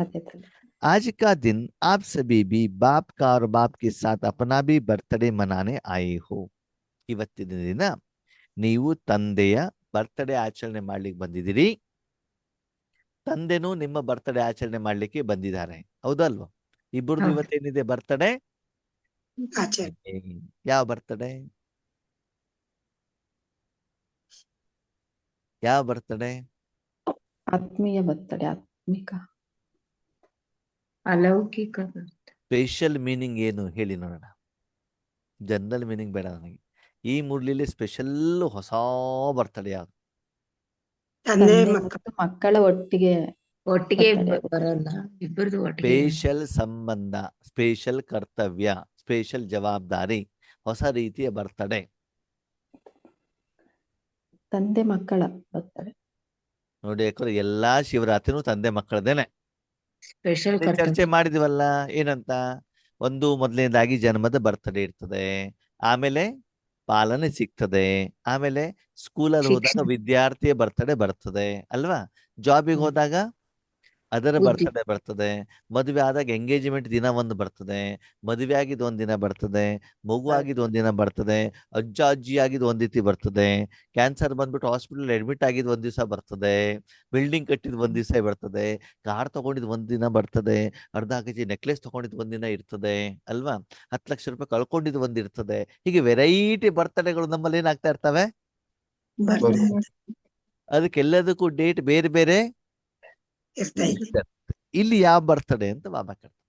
Speaker 1: आज का दिन आप सभी भी बाप का और बाप के साथ अपना भी बर्थडे मनाने आए हो. ಇವತ್ತಿನ ದಿನ ನೀವು ತಂದೆಯ ಬರ್ತ್ಡೇ ಆಚರಣೆ ಮಾಡ್ಲಿಕ್ಕೆ ಬಂದಿದ್ದೀರಿ. ತಂದೆನೂ ನಿಮ್ಮ ಬರ್ತ್ಡೇ ಆಚರಣೆ ಮಾಡ್ಲಿಕ್ಕೆ ಬಂದಿದ್ದಾರೆ, ಹೌದಲ್ವಾ? ಇಬ್ಬರದು ಇವತ್ತೇನಿದೆ ಬರ್ತ್ಡೇ? ಯಾವ ಬರ್ತ್ಡೇ? ಯಾವ ಬರ್ತ್ಡೇ?
Speaker 3: ಆತ್ಮೀಯ ಬರ್ತಡೆ. ಆತ್ಮಿಕ
Speaker 4: ಅಲೌಕಿಕ.
Speaker 1: ಸ್ಪೆಷಲ್ ಮೀನಿಂಗ್ ಏನು ಹೇಳಿ ನೋಡೋಣ. ಜನರಲ್ ಮೀನಿಂಗ್ ಬೇಡ ನನಗೆ. ಈ ಮುರಳಿಲಿ ಸ್ಪೆಷಲ್ ಹೊಸ ಬರ್ತಡೇ ಯಾವುದು?
Speaker 3: ಮಕ್ಕಳ ಒಟ್ಟಿಗೆ
Speaker 4: ಬರಲ್ಲ, ಇಬ್ಬರದು ಒಟ್ಟಿಗೆ.
Speaker 1: ಸ್ಪೆಷಲ್ ಸಂಬಂಧ, ಸ್ಪೆಷಲ್ ಕರ್ತವ್ಯ, ಸ್ಪೆಷಲ್ ಜವಾಬ್ದಾರಿ, ಹೊಸ ರೀತಿಯ ಬರ್ತಡೇ.
Speaker 3: ತಂದೆ ಮಕ್ಕಳ ಬರ್ತಡೆ.
Speaker 1: ನೋಡಿ, ಯಾಕಂದ್ರೆ ಎಲ್ಲಾ ಶಿವರಾತ್ರಿನೂ ತಂದೆ ಮಕ್ಕಳದೇನೆ.
Speaker 4: ಸ್ಪೆಷಲ್
Speaker 1: ಚರ್ಚೆ ಮಾಡಿದಿವಲ್ಲ, ಏನಂತ? ಒಂದು ಮೊದಲನೇದಾಗಿ ಜನ್ಮದ ಬರ್ತಡೇ ಇರ್ತದೆ, ಆಮೇಲೆ ಪಾಲನೆ ಸಿಗ್ತದೆ, ಆಮೇಲೆ ಸ್ಕೂಲಲ್ಲಿ ಹೋದಾಗ ವಿದ್ಯಾರ್ಥಿಯ ಬರ್ತಡೇ ಬರ್ತದೆ ಅಲ್ವಾ? ಜಾಬಿಗೆ ಹೋದಾಗ ಅದರ ಬರ್ತಡೇ ಬರ್ತದೆ, ಮದುವೆ ಆದಾಗ ಎಂಗೇಜ್ಮೆಂಟ್ ದಿನ ಒಂದು ಬರ್ತದೆ, ಮದುವೆ ಆಗಿದ್ ಒಂದ್ ದಿನ ಬರ್ತದೆ, ಮಗು ಆಗಿದ್ ಒಂದ್ ದಿನ ಬರ್ತದೆ, ಅಜ್ಜ ಅಜ್ಜಿ ಆಗಿದ್ ಒಂದ್ ರೀತಿ ಬರ್ತದೆ, ಕ್ಯಾನ್ಸರ್ ಬಂದ್ಬಿಟ್ಟು ಹಾಸ್ಪಿಟಲ್ ಅಡ್ಮಿಟ್ ಆಗಿದ್ ಒಂದ್ ದಿವಸ ಬರ್ತದೆ, ಬಿಲ್ಡಿಂಗ್ ಕಟ್ಟಿದ್ ಒಂದ್ ದಿವಸ ಬರ್ತದೆ, ಕಾರ್ ತಗೊಂಡಿದ್ ಒಂದ್ ದಿನ ಬರ್ತದೆ, ಅರ್ಧ ಕೆಜಿ ನೆಕ್ಲೆಸ್ ತಗೊಂಡಿದ್ ಒಂದ್ ದಿನ ಇರ್ತದೆ ಅಲ್ವಾ? 10 ಲಕ್ಷ ರೂಪಾಯಿ ಕಳ್ಕೊಂಡಿದ್ ಒಂದ್ ಇರ್ತದೆ. ಹೀಗೆ ವೆರೈಟಿ ಬರ್ತಡೇಗಳು ನಮ್ಮಲ್ಲಿ ಏನಾಗ್ತಾ ಇರ್ತವೆ. ಅದಕ್ಕೆಲ್ಲದಕ್ಕೂ ಡೇಟ್ ಬೇರೆ ಬೇರೆ. ಇಲ್ಲಿ ಯಾವ ಬರ್ತಡೇ ಅಂತ ಬಾಬಾ ಕೇಳ್ತಾರೆ.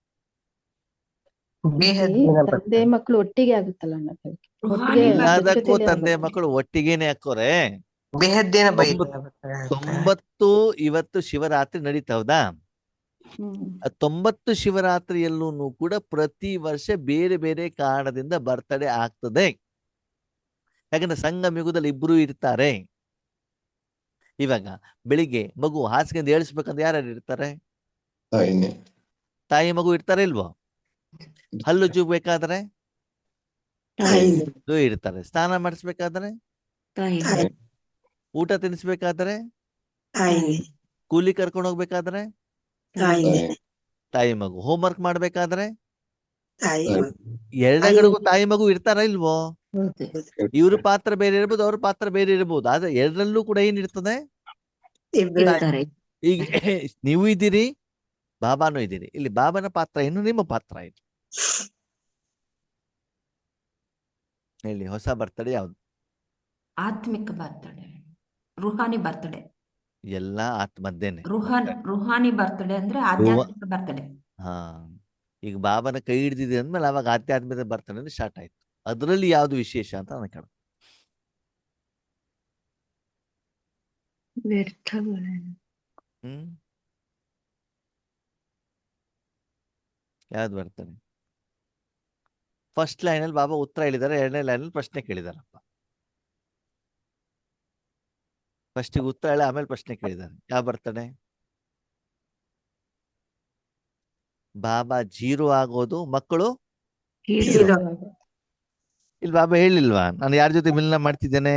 Speaker 3: ತಂದೆ ಮಕ್ಕಳು ಒಟ್ಟಿಗೆ ಆಗುತ್ತಲ್ಲ
Speaker 1: ಎಲ್ಲದಕ್ಕೂ ತಂದೆ ಮಕ್ಕಳು ಒಟ್ಟಿಗೆನೆ ಹಾಕೋರೆ. 90 ಇವತ್ತು ಶಿವರಾತ್ರಿ ನಡೀತವದಾ? 90 ಶಿವರಾತ್ರಿಯಲ್ಲೂ ಕೂಡ ಪ್ರತಿ ವರ್ಷ ಬೇರೆ ಬೇರೆ ಕಾರಣದಿಂದ ಬರ್ತಡೇ ಆಗ್ತದೆ. ಯಾಕಂದ್ರೆ ಸಂಗಮ ಯುಗದಲ್ಲಿ ಇಬ್ರು ಇರ್ತಾರೆ. ಇವಾಗ ಬೆಳಿಗ್ಗೆ ಮಗು ಹಾಸಿಗೆಯಿಂದ ಏಳಿಸ್ಬೇಕಂದ್ರೆ ಯಾರ್ಯಾರು ಇರ್ತಾರೆ? ತಾಯಿ ಮಗು ಇರ್ತಾರೆ ಇಲ್ವೋ? ಹಲ್ಲು ಜೂಗ್ಬೇಕಾದ್ರೆ ಇರ್ತಾರೆ. ಸ್ನಾನ ಮಾಡಿಸ್ಬೇಕಾದ್ರೆ, ಊಟ ತಿನ್ನಿಸ್ಬೇಕಾದ್ರೆ, ಕೂಲಿ ಕರ್ಕೊಂಡು ಹೋಗ್ಬೇಕಾದ್ರೆ ತಾಯಿ ಮಗು, ಹೋಮ್ವರ್ಕ್ ಮಾಡ್ಬೇಕಾದ್ರೆ ಎರಡಗಳಿಗೂ ತಾಯಿ ಮಗು ಇರ್ತಾರ ಇಲ್ವೋ? ಇವ್ರ ಪಾತ್ರ ಬೇರೆ ಇರ್ಬೋದು, ಅವ್ರ ಪಾತ್ರ ಬೇರೆ ಇರ್ಬೋದು, ಆದ್ರೆ ಎರಡರಲ್ಲೂ ಕೂಡ ಏನಿರ್ತದೆ? ಈಗ ನೀವು ಇದ್ದೀರಿ, ಬಾಬಾನು ಇದ್ದೀರಿ. ಇಲ್ಲಿ ಬಾಬಾನ ಪಾತ್ರ ಏನು, ನಿಮ್ಮ ಪಾತ್ರ ಏನು ಹೇಳಿ. ಹೊಸ ಬರ್ತಡೇ ಯಾವ್ದು?
Speaker 7: ಆತ್ಮಿಕ ಬರ್ತಡೇ, ರುಹಾನಿ ಬರ್ತಡೇ.
Speaker 1: ಎಲ್ಲ ಆತ್ಮದ್ದೇನೆ.
Speaker 7: ರುಹಾನಿ ಬರ್ತಡೇ ಅಂದ್ರೆ ಆಧ್ಯಾತ್ಮಿಕ ಬರ್ತಡೇ.
Speaker 1: ಹಾ, ಈಗ ಬಾಬಾನ ಕೈ ಹಿಡಿದಿದೆ ಅಂದ್ಮೇಲೆ ಅವಾಗ ಆಧ್ಯಾತ್ಮಿಕ ಬರ್ತಡೇ ಸ್ಟಾರ್ಟ್ ಆಯ್ತು. ಅದ್ರಲ್ಲಿ ಯಾವ್ದು ವಿಶೇಷ ಅಂತ ನಾನು ಕೇಳ. ಯಾವ್ದು ಬರ್ತಡೇ? ಫಸ್ಟ್ ಲೈನ್ ಅಲ್ಲಿ ಬಾಬಾ ಉತ್ತರ ಹೇಳಿದ್ದಾರೆ, ಎರಡನೇ ಲೈನ್ ಅಲ್ಲಿ ಪ್ರಶ್ನೆ ಕೇಳಿದಾರಪ್ಪ. ಫಸ್ಟಿಗೆ ಉತ್ತರ ಹೇಳಿ ಆಮೇಲೆ ಪ್ರಶ್ನೆ ಕೇಳಿದ್ದಾರೆ. ಯಾವ ಬರ್ತಡೇ? ಬಾಬಾ 0 ಆಗೋದು, ಮಕ್ಕಳು ಇಲ್ಲಿ ಬಾಬಾ ಹೇಳಿಲ್ವಾ ನಾನು ಯಾರ ಜೊತೆ ಮಿಲನ ಮಾಡ್ತಿದ್ದೇನೆ?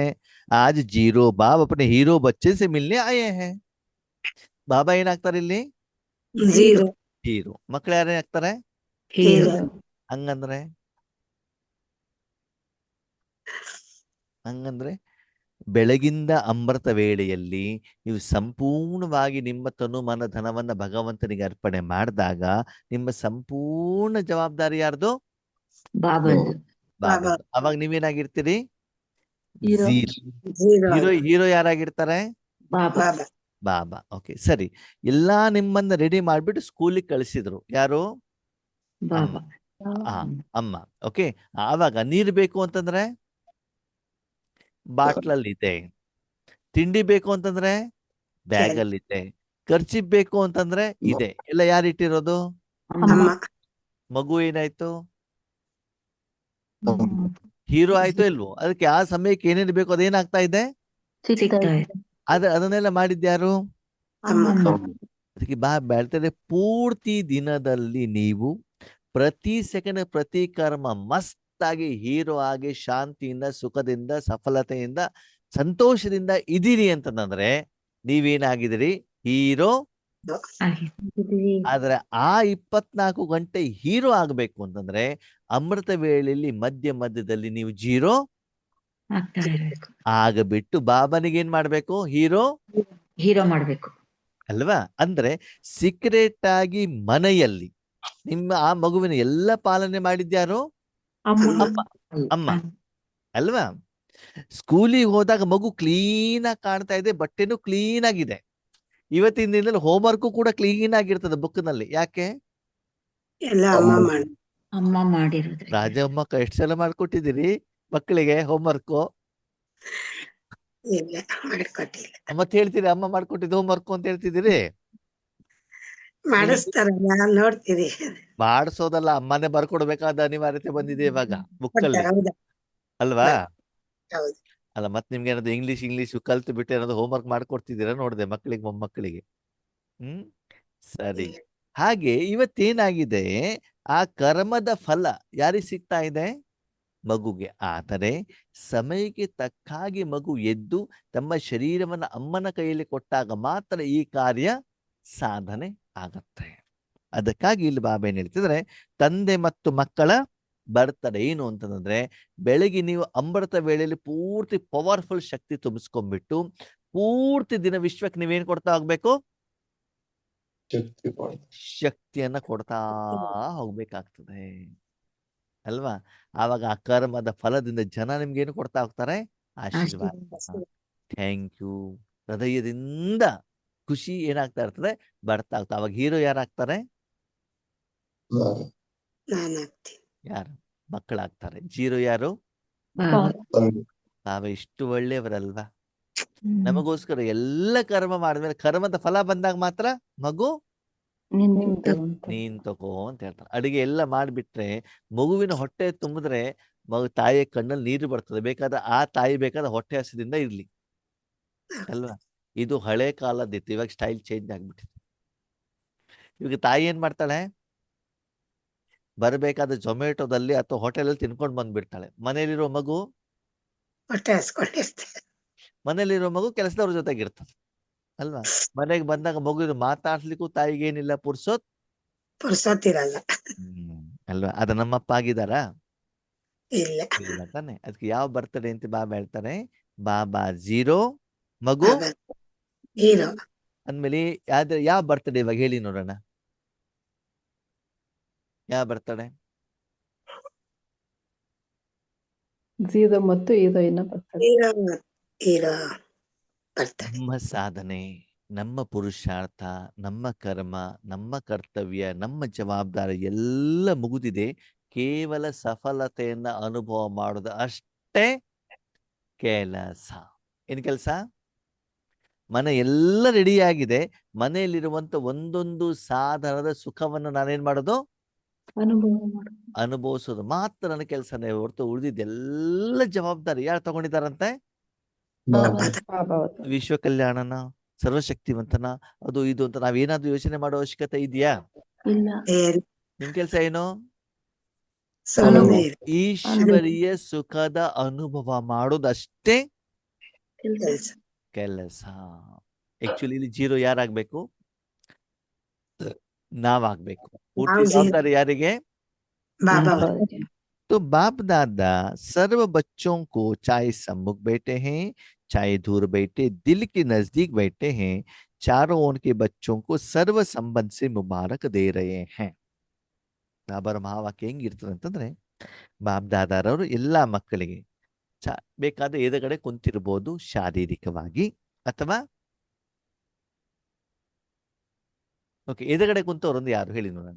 Speaker 1: आज 0 बाप अपने हीरो बच्चे से मिलने आए हैं. ಬಾಬಾ ಏನಾಗ್ತಾರೆ ಇಲ್ಲಿ? ಹೀರೋ. ಮಕ್ಕಳು ಯಾರೇ ಆಗ್ತಾರೆ? ಹಂಗಂದ್ರೆ ಬೆಳಗಿಂದ ಅಮೃತ ವೇಳೆಯಲ್ಲಿ ನೀವು ಸಂಪೂರ್ಣವಾಗಿ ನಿಮ್ಮ ತನು ಮನ ಧನವನ್ನ ಭಗವಂತನಿಗೆ ಅರ್ಪಣೆ ಮಾಡಿದಾಗ ನಿಮ್ಮ ಸಂಪೂರ್ಣ ಜವಾಬ್ದಾರಿ ಯಾರ್ದು?
Speaker 4: ಬಾಬಂದು
Speaker 1: ಬಾಬಂದು. ಅವಾಗ ನೀವೇನಾಗಿರ್ತೀರಿ?
Speaker 6: ಹೀರೋ.
Speaker 1: ಝೀರೋ. ಹೀರೋ ಯಾರಾಗಿರ್ತಾರೆ?
Speaker 4: ಬಾಬಾ
Speaker 1: ಬಾಬಾ. ಓಕೆ, ಸರಿ. ಎಲ್ಲಾ ನಿಮ್ಮನ್ನ ರೆಡಿ ಮಾಡ್ಬಿಟ್ಟು ಸ್ಕೂಲಿಗೆ ಕಳಿಸಿದ್ರು. ಯಾರು?
Speaker 4: ಬಾಬಾ
Speaker 1: ಅಮ್ಮ. ಓಕೆ, ಆವಾಗ ನೀರು ಬೇಕು ಅಂತಂದ್ರೆ ಬಾಟ್ಲಲ್ಲಿ ಇದೆ. ತಿಂಡಿ ಬೇಕು ಅಂತಂದ್ರೆ ಬ್ಯಾಗ್ ಅಲ್ಲಿ ಇದೆ. ಖರ್ಚಿ ಬೇಕು ಅಂತಂದ್ರೆ ಇದೆ. ಎಲ್ಲ ಯಾರು ಇಟ್ಟಿರೋದು? ಮಗು ಏನಾಯ್ತು? ಹೀರೋ ಆಯ್ತು ಇಲ್ವೋ? ಅದಕ್ಕೆ ಆ ಸಮಯಕ್ಕೆ ಏನೇನು ಬೇಕು ಅದೇನಾಗ್ತಾ ಇದೆ?
Speaker 4: ಸಿಗ್ತಾ ಇದೆ.
Speaker 1: ಅದನ್ನೆಲ್ಲ ಮಾಡಿದ್ಯಾರು?
Speaker 4: ಅಮ್ಮ
Speaker 1: ಅದಕ್ಕೆ ಹೇಳ್ತಾರೆ, ಪೂರ್ತಿ ದಿನದಲ್ಲಿ ನೀವು ಪ್ರತಿ ಸೆಕೆಂಡ್ ಪ್ರತಿ ಕರ್ಮ ಮಸ್ತಾಗಿ ಹೀರೋ ಆಗಿ ಶಾಂತಿಯಿಂದ, ಸುಖದಿಂದ, ಸಫಲತೆಯಿಂದ, ಸಂತೋಷದಿಂದ ಇದೀರಿ ಅಂತಂದ್ರೆ ನೀವೇನಾಗಿದ್ದೀರಿ? ಹೀರೋ. ಆದ್ರೆ ಆ 24 ಗಂಟೆ ಹೀರೋ ಆಗ್ಬೇಕು ಅಂತಂದ್ರೆ ಅಮೃತ ವೇಳೆಯಲ್ಲಿ ಮಧ್ಯ ಮಧ್ಯದಲ್ಲಿ ನೀವು ಜೀರೋ
Speaker 4: ಆಗ್ತಾ ಇರ್ಬೇಕು.
Speaker 1: ಆಗಬಿಟ್ಟು ಬಾಬನಿಗೆ ಏನ್ ಮಾಡ್ಬೇಕು?
Speaker 4: ಹೀರೋ ಮಾಡ್ಬೇಕು
Speaker 1: ಅಲ್ವಾ? ಅಂದ್ರೆ ಸೀಕ್ರೆಟ್ ಆಗಿ ಮನೆಯಲ್ಲಿ ನಿಮ್ಮ ಆ ಮಗುವಿನ ಎಲ್ಲ ಪಾಲನೆ ಮಾಡಿದ್ಯಾರು? ಅಮ್ಮ ಅಲ್ವಾ? ಸ್ಕೂಲಿಗೆ ಹೋದಾಗ ಮಗು ಕ್ಲೀನ್ ಆಗಿ ಕಾಣ್ತಾ ಇದೆ, ಬಟ್ಟೆನೂ ಕ್ಲೀನ್ ಆಗಿದೆ. ಇವತ್ತಿನ ದಿನದಲ್ಲಿ ಹೋಮ್ವರ್ಕು ಕೂಡ ಕ್ಲೀನ್ ಆಗಿರ್ತದೆ ಬುಕ್ ನಲ್ಲಿ. ಯಾಕೆ?
Speaker 4: ಅಮ್ಮ ಮಾಡಿರೋದ್ರಿಂದ.
Speaker 1: ರಾಜಮ್ಮ ಎಷ್ಟು ಸಲ ಮಾಡ್ಕೊಟ್ಟಿದ್ದೀರಿ ಮಕ್ಕಳಿಗೆ ಹೋಮ್ವರ್ಕ್? ಮತ್ತೆ ಹೇಳ್ತೀರಿ ಅಮ್ಮ ಮಾಡ್ಕೊಟ್ಟಿದ್ದು ಹೋಮ್ವರ್ಕ್ ಅಂತ ಹೇಳ್ತಿದ್ದೀರಿ?
Speaker 6: ನೋಡ್ತೀರಿ.
Speaker 1: ಮಾಡಿಸೋದಲ್ಲ, ಅಮ್ಮನೇ ಬರ್ಕೊಡ್ಬೇಕಾದ ಅನಿವಾರ್ಯತೆ ಬಂದಿದೆ ಇವಾಗ ಬುಕ್ ಅಲ್ಲಿ, ಅಲ್ವಾ? ಅಲ್ಲ, ಮತ್ತೆ ನಿಮ್ಗೆ ಏನಾದ್ರು ಇಂಗ್ಲಿಷ್ ಕಲ್ತು ಬಿಟ್ಟು ಏನಾದ್ರು ಹೋಮ್ವರ್ಕ್ ಮಾಡ್ಕೊಡ್ತಿದ್ದೀರಾ ನೋಡಿದೆ ಮಕ್ಕಳಿಗೆ, ಮೊಮ್ಮಕ್ಕಳಿಗೆ? ಸರಿ. ಹಾಗೆ ಇವತ್ತೇನಾಗಿದೆ, ಆ ಕರ್ಮದ ಫಲ ಯಾರಿಗೆ ಸಿಗ್ತಾ ಇದೆ? ಮಗುಗೆ. ಆದರೆ ಸಮಯಕ್ಕೆ ತಕ್ಕಾಗಿ ಮಗು ಎದ್ದು ತಮ್ಮ ಶರೀರವನ್ನ ಅಮ್ಮನ ಕೈಯಲ್ಲಿ ಕೊಟ್ಟಾಗ ಮಾತ್ರ ಈ ಕಾರ್ಯ ಸಾಧನೆ ಆಗತ್ತೆ. ಅದಕ್ಕಾಗಿ ಇಲ್ಲಿ ಬಾಬಾ ಏನ್ ಹೇಳ್ತಿದ್ರೆ, ತಂದೆ ಮತ್ತು ಮಕ್ಕಳ ಬರ್ತಡೆ ಏನು ಅಂತಂದ್ರೆ, ಬೆಳಗ್ಗೆ ನೀವು ಅಮೃತ ವೇಳೆಯಲ್ಲಿ ಪೂರ್ತಿ ಪವರ್ಫುಲ್ ಶಕ್ತಿ ತುಂಬಿಸ್ಕೊಂಡ್ಬಿಟ್ಟು ಪೂರ್ತಿ ದಿನ ವಿಶ್ವಕ್ಕೆ ನೀವೇನ್ ಕೊಡ್ತಾ ಹೋಗ್ಬೇಕು? ಶಕ್ತಿಯನ್ನ ಕೊಡ್ತಾ ಹೋಗ್ಬೇಕಾಗ್ತದೆ, ಅಲ್ವಾ? ಆವಾಗ ಆ ಕರ್ಮದ ಫಲದಿಂದ ಜನ ನಿಮ್ಗೆ ಏನು ಕೊಡ್ತಾ ಹೋಗ್ತಾರೆ? ಆಶೀರ್ವಾದ. Thank you. ಹೃದಯದಿಂದ ಖುಷಿ ಏನಾಗ್ತಾ ಇರ್ತದೆ? ಬರ್ತಾ ಹೋಗ್ತಾ. ಅವಾಗ ಹೀರೋ ಯಾರಾಗ್ತಾರೆ? ಯಾರು? ಮಕ್ಕಳಾಗ್ತಾರೆ. ಜೀರೋ ಯಾರು? ತಾವೇ. ಇಷ್ಟು ಒಳ್ಳೆಯವರಲ್ವಾ? ನಮಗೋಸ್ಕರ ಎಲ್ಲ ಕರ್ಮ ಮಾಡಿದ್ಮೇಲೆ ಕರ್ಮದ ಫಲ ಬಂದಾಗ ಮಾತ್ರ ಮಗು ನೀನ್ ತಗೋ ಅಂತ ಹೇಳ್ತಾರೆ. ಅಡಿಗೆ ಎಲ್ಲ ಮಾಡಿಬಿಟ್ರೆ ಮಗುವಿನ ಹೊಟ್ಟೆ ತುಂಬಿದ್ರೆ ತಾಯಿಯ ಕಣ್ಣಲ್ಲಿ ನೀರು ಬರ್ತದೆ. ಬೇಕಾದ ಆ ತಾಯಿ ಬೇಕಾದ ಹೊಟ್ಟೆ ಹಸಿದಿಂದ ಇರ್ಲಿ, ಅಲ್ವಾ? ಇದು ಹಳೆ ಕಾಲದಿತ್ತು, ಇವಾಗ ಸ್ಟೈಲ್ ಚೇಂಜ್ ಆಗ್ಬಿಟ್ಟಿದೆ. ಇವಾಗ ತಾಯಿ ಏನ್ ಮಾಡ್ತಾಳೆ? ಬರಬೇಕಾದ ಜೊಮ್ಯಾಟೋದಲ್ಲಿ ಅಥವಾ ಹೋಟೆಲಲ್ಲಿ ತಿನ್ಕೊಂಡು ಬಂದ್ಬಿಡ್ತಾಳೆ. ಮನೇಲಿರೋ ಮಗು ಕೆಲಸದವ್ರ ಜೊತೆಗಿರ್ತದೆ, ಅಲ್ವಾ? ಮನೆಗೆ ಬಂದಾಗ ಮಗು ಮಾತಾಡ್ಲಿಕ್ಕೂ ತಾಯಿಗೆ ಏನಿಲ್ಲ, ಪುರ್ಸೊತ್ತಿರಲ್ಲ, ಅಲ್ವಾ? ಅದು ನಮ್ಮಪ್ಪ ಆಗಿದಾರಾ? ಇಲ್ಲ ತಾನೆ. ಅದಕ್ಕೆ ಯಾವ ಬರ್ತಡೆ ಅಂತ ಬಾಬಾ ಹೇಳ್ತಾರೆ? ಬಾಬಾ ಜೀರೋ, ಮಗು ಅಂದ್ಮೇಲೆ ಯಾವ ಬರ್ತಡೆ ಇವಾಗ ಹೇಳಿ ನೋಡೋಣ? ಯಾವ ಬರ್ತಡೆ?
Speaker 3: ಝೀರೋ ಮತ್ತು ಹೀರೋಯಿನ್ ಬರ್ತಡೆ.
Speaker 1: ನಮ್ಮ ಸಾಧನೆ, ನಮ್ಮ ಪುರುಷಾರ್ಥ, ನಮ್ಮ ಕರ್ಮ, ನಮ್ಮ ಕರ್ತವ್ಯ, ನಮ್ಮ ಜವಾಬ್ದಾರಿ ಎಲ್ಲ ಮುಗಿದಿದೆ. ಕೇವಲ ಸಫಲತೆಯನ್ನ ಅನುಭವ ಮಾಡೋದು ಅಷ್ಟೇ ಕೆಲಸ. ಏನ್ ಕೆಲಸ? ಮನೆ ಎಲ್ಲ ರೆಡಿಯಾಗಿದೆ. ಮನೆಯಲ್ಲಿರುವಂತ ಒಂದೊಂದು ಸಾಧನದ ಸುಖವನ್ನು ನಾನೇನ್ ಮಾಡೋದು? ಅನುಭವಿಸೋದು ಮಾತ್ರ ನನ್ನ ಕೆಲಸನೇ ಹೊರತು ಉಳಿದಿದ್ದೆಲ್ಲ ಜವಾಬ್ದಾರಿ ಯಾರು ತಗೊಂಡಿದ್ದಾರಂತೆ? ವಿಶ್ವ ಕಲ್ಯಾಣನ, ಸರ್ವಶಕ್ತಿವಂತನ, ಅದು ಇದು ಅಂತ ನಾವೇನಾದ್ರೂ ಯೋಚನೆ ಮಾಡೋ ಅವಶ್ಯಕತೆ ಇದೆಯಾ? ನಿಮ್ ಕೆಲಸ ಏನು? ಈಶ್ವರೀಯ ಸುಖದ ಅನುಭವ ಮಾಡೋದಷ್ಟೇ ಕೆಲಸ. ಆಕ್ಚುಲಿ ಇಲ್ಲಿ ಜೀರೋ ಯಾರಾಗ್ಬೇಕು? ನಾವಾಗ್ಬೇಕು. ಪೂರ್ತಿ ಜವಾಬ್ದಾರಿ ಯಾರಿಗೆ? तो बाप दादा सर्व बच्चों को चाहे सम्मुख बैठे हैं चाहे दूर बैठे दिल के नजदीक बैठे हैं, चारों ओर के बच्चों को सर्व संबंध से मुबारक दे रहे हैं. ಬಾಬರ ಮಹಾವಾಕ್ಯ ಹೆಂಗಿರ್ತದೆ ಅಂತಂದ್ರೆ, ಬಾಬ್ ದಾದಾರವರು ಎಲ್ಲಾ ಮಕ್ಕಳಿಗೆ ಬೇಕಾದ ಎದುರುಗಡೆ ಕುಂತಿರ್ಬೋದು ಶಾರೀರಿಕವಾಗಿ, ಅಥವಾ ಓಕೆ ಎದುರುಗಡೆ ಕುಂತವ್ರೊಂದು ಯಾರು ಹೇಳಿ ನೋಡೋಣ.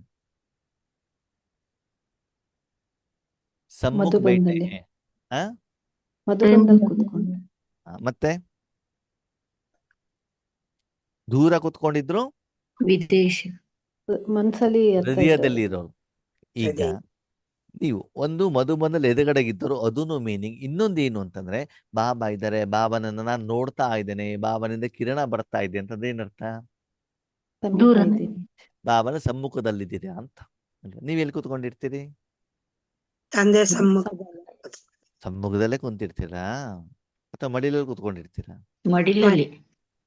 Speaker 1: ಸಮ್ಮುಖ ಬೈಠೆ
Speaker 3: ಮಧುಬಂದಲ್ಲಿ
Speaker 1: ಹೇ. ಆ?
Speaker 3: ಮಧುಬಂದಲ್ಲಿ ಕೂತ್ಕೊಂಡು
Speaker 1: ಮತ್ತೆ ದೂರ ಕುತ್ಕೊಂಡಿದ್ರು
Speaker 4: ವಿದೇಶ
Speaker 3: ಮನ್ಸಲ್ಲಿ ಇರ್ತಾ ಇದ್ದಾರೆ.
Speaker 1: ಹೃದಯದಲ್ಲಿ ಇರೋರು. ಈಗ
Speaker 6: ಅದೇ.
Speaker 1: ನೀವು ಒಂದು ಮಧುಬಂದಲ್ಲಿ ಎದುರುಗಡೆಗಿದ್ದರು, ಅದೂ ಮೀನಿಂಗ್. ಇನ್ನೊಂದು ಏನು ಅಂತಂದ್ರೆ, ಬಾಬಾ ಇದ್ದಾರೆ, ಬಾಬನನ್ನ ನಾನು ನೋಡ್ತಾ ಇದ್ದೇನೆ, ಬಾಬನಿಂದ ಕಿರಣ ಬರ್ತಾ ಇದೆ ಅಂತಂದ್ರೆ ಏನರ್ಥ?
Speaker 3: ಸಮೀಪ
Speaker 4: ದೂರ
Speaker 3: ಇದ್ದೀವಿ.
Speaker 1: ಬಾಬನ ಸಮ್ಮುಖದಲ್ಲಿದ್ದೀರಾ ಅಂತ. ನೀವ್ ಎಲ್ಲಿ ಕುತ್ಕೊಂಡಿರ್ತೀರಿ?
Speaker 6: ತಂದೆ ಸಮ್ಮುಖದಲ್ಲಿ
Speaker 1: ಸಮ್ಮುಖದಲ್ಲೇ ಕುಂತಿರ್ತೀರಾ ಅಥವಾ ಮಡಿಲಲ್ಲಿ ಕುತ್ಕೊಂಡಿರ್ತೀರಾ?
Speaker 4: ಮಡಿಲಲ್ಲಿ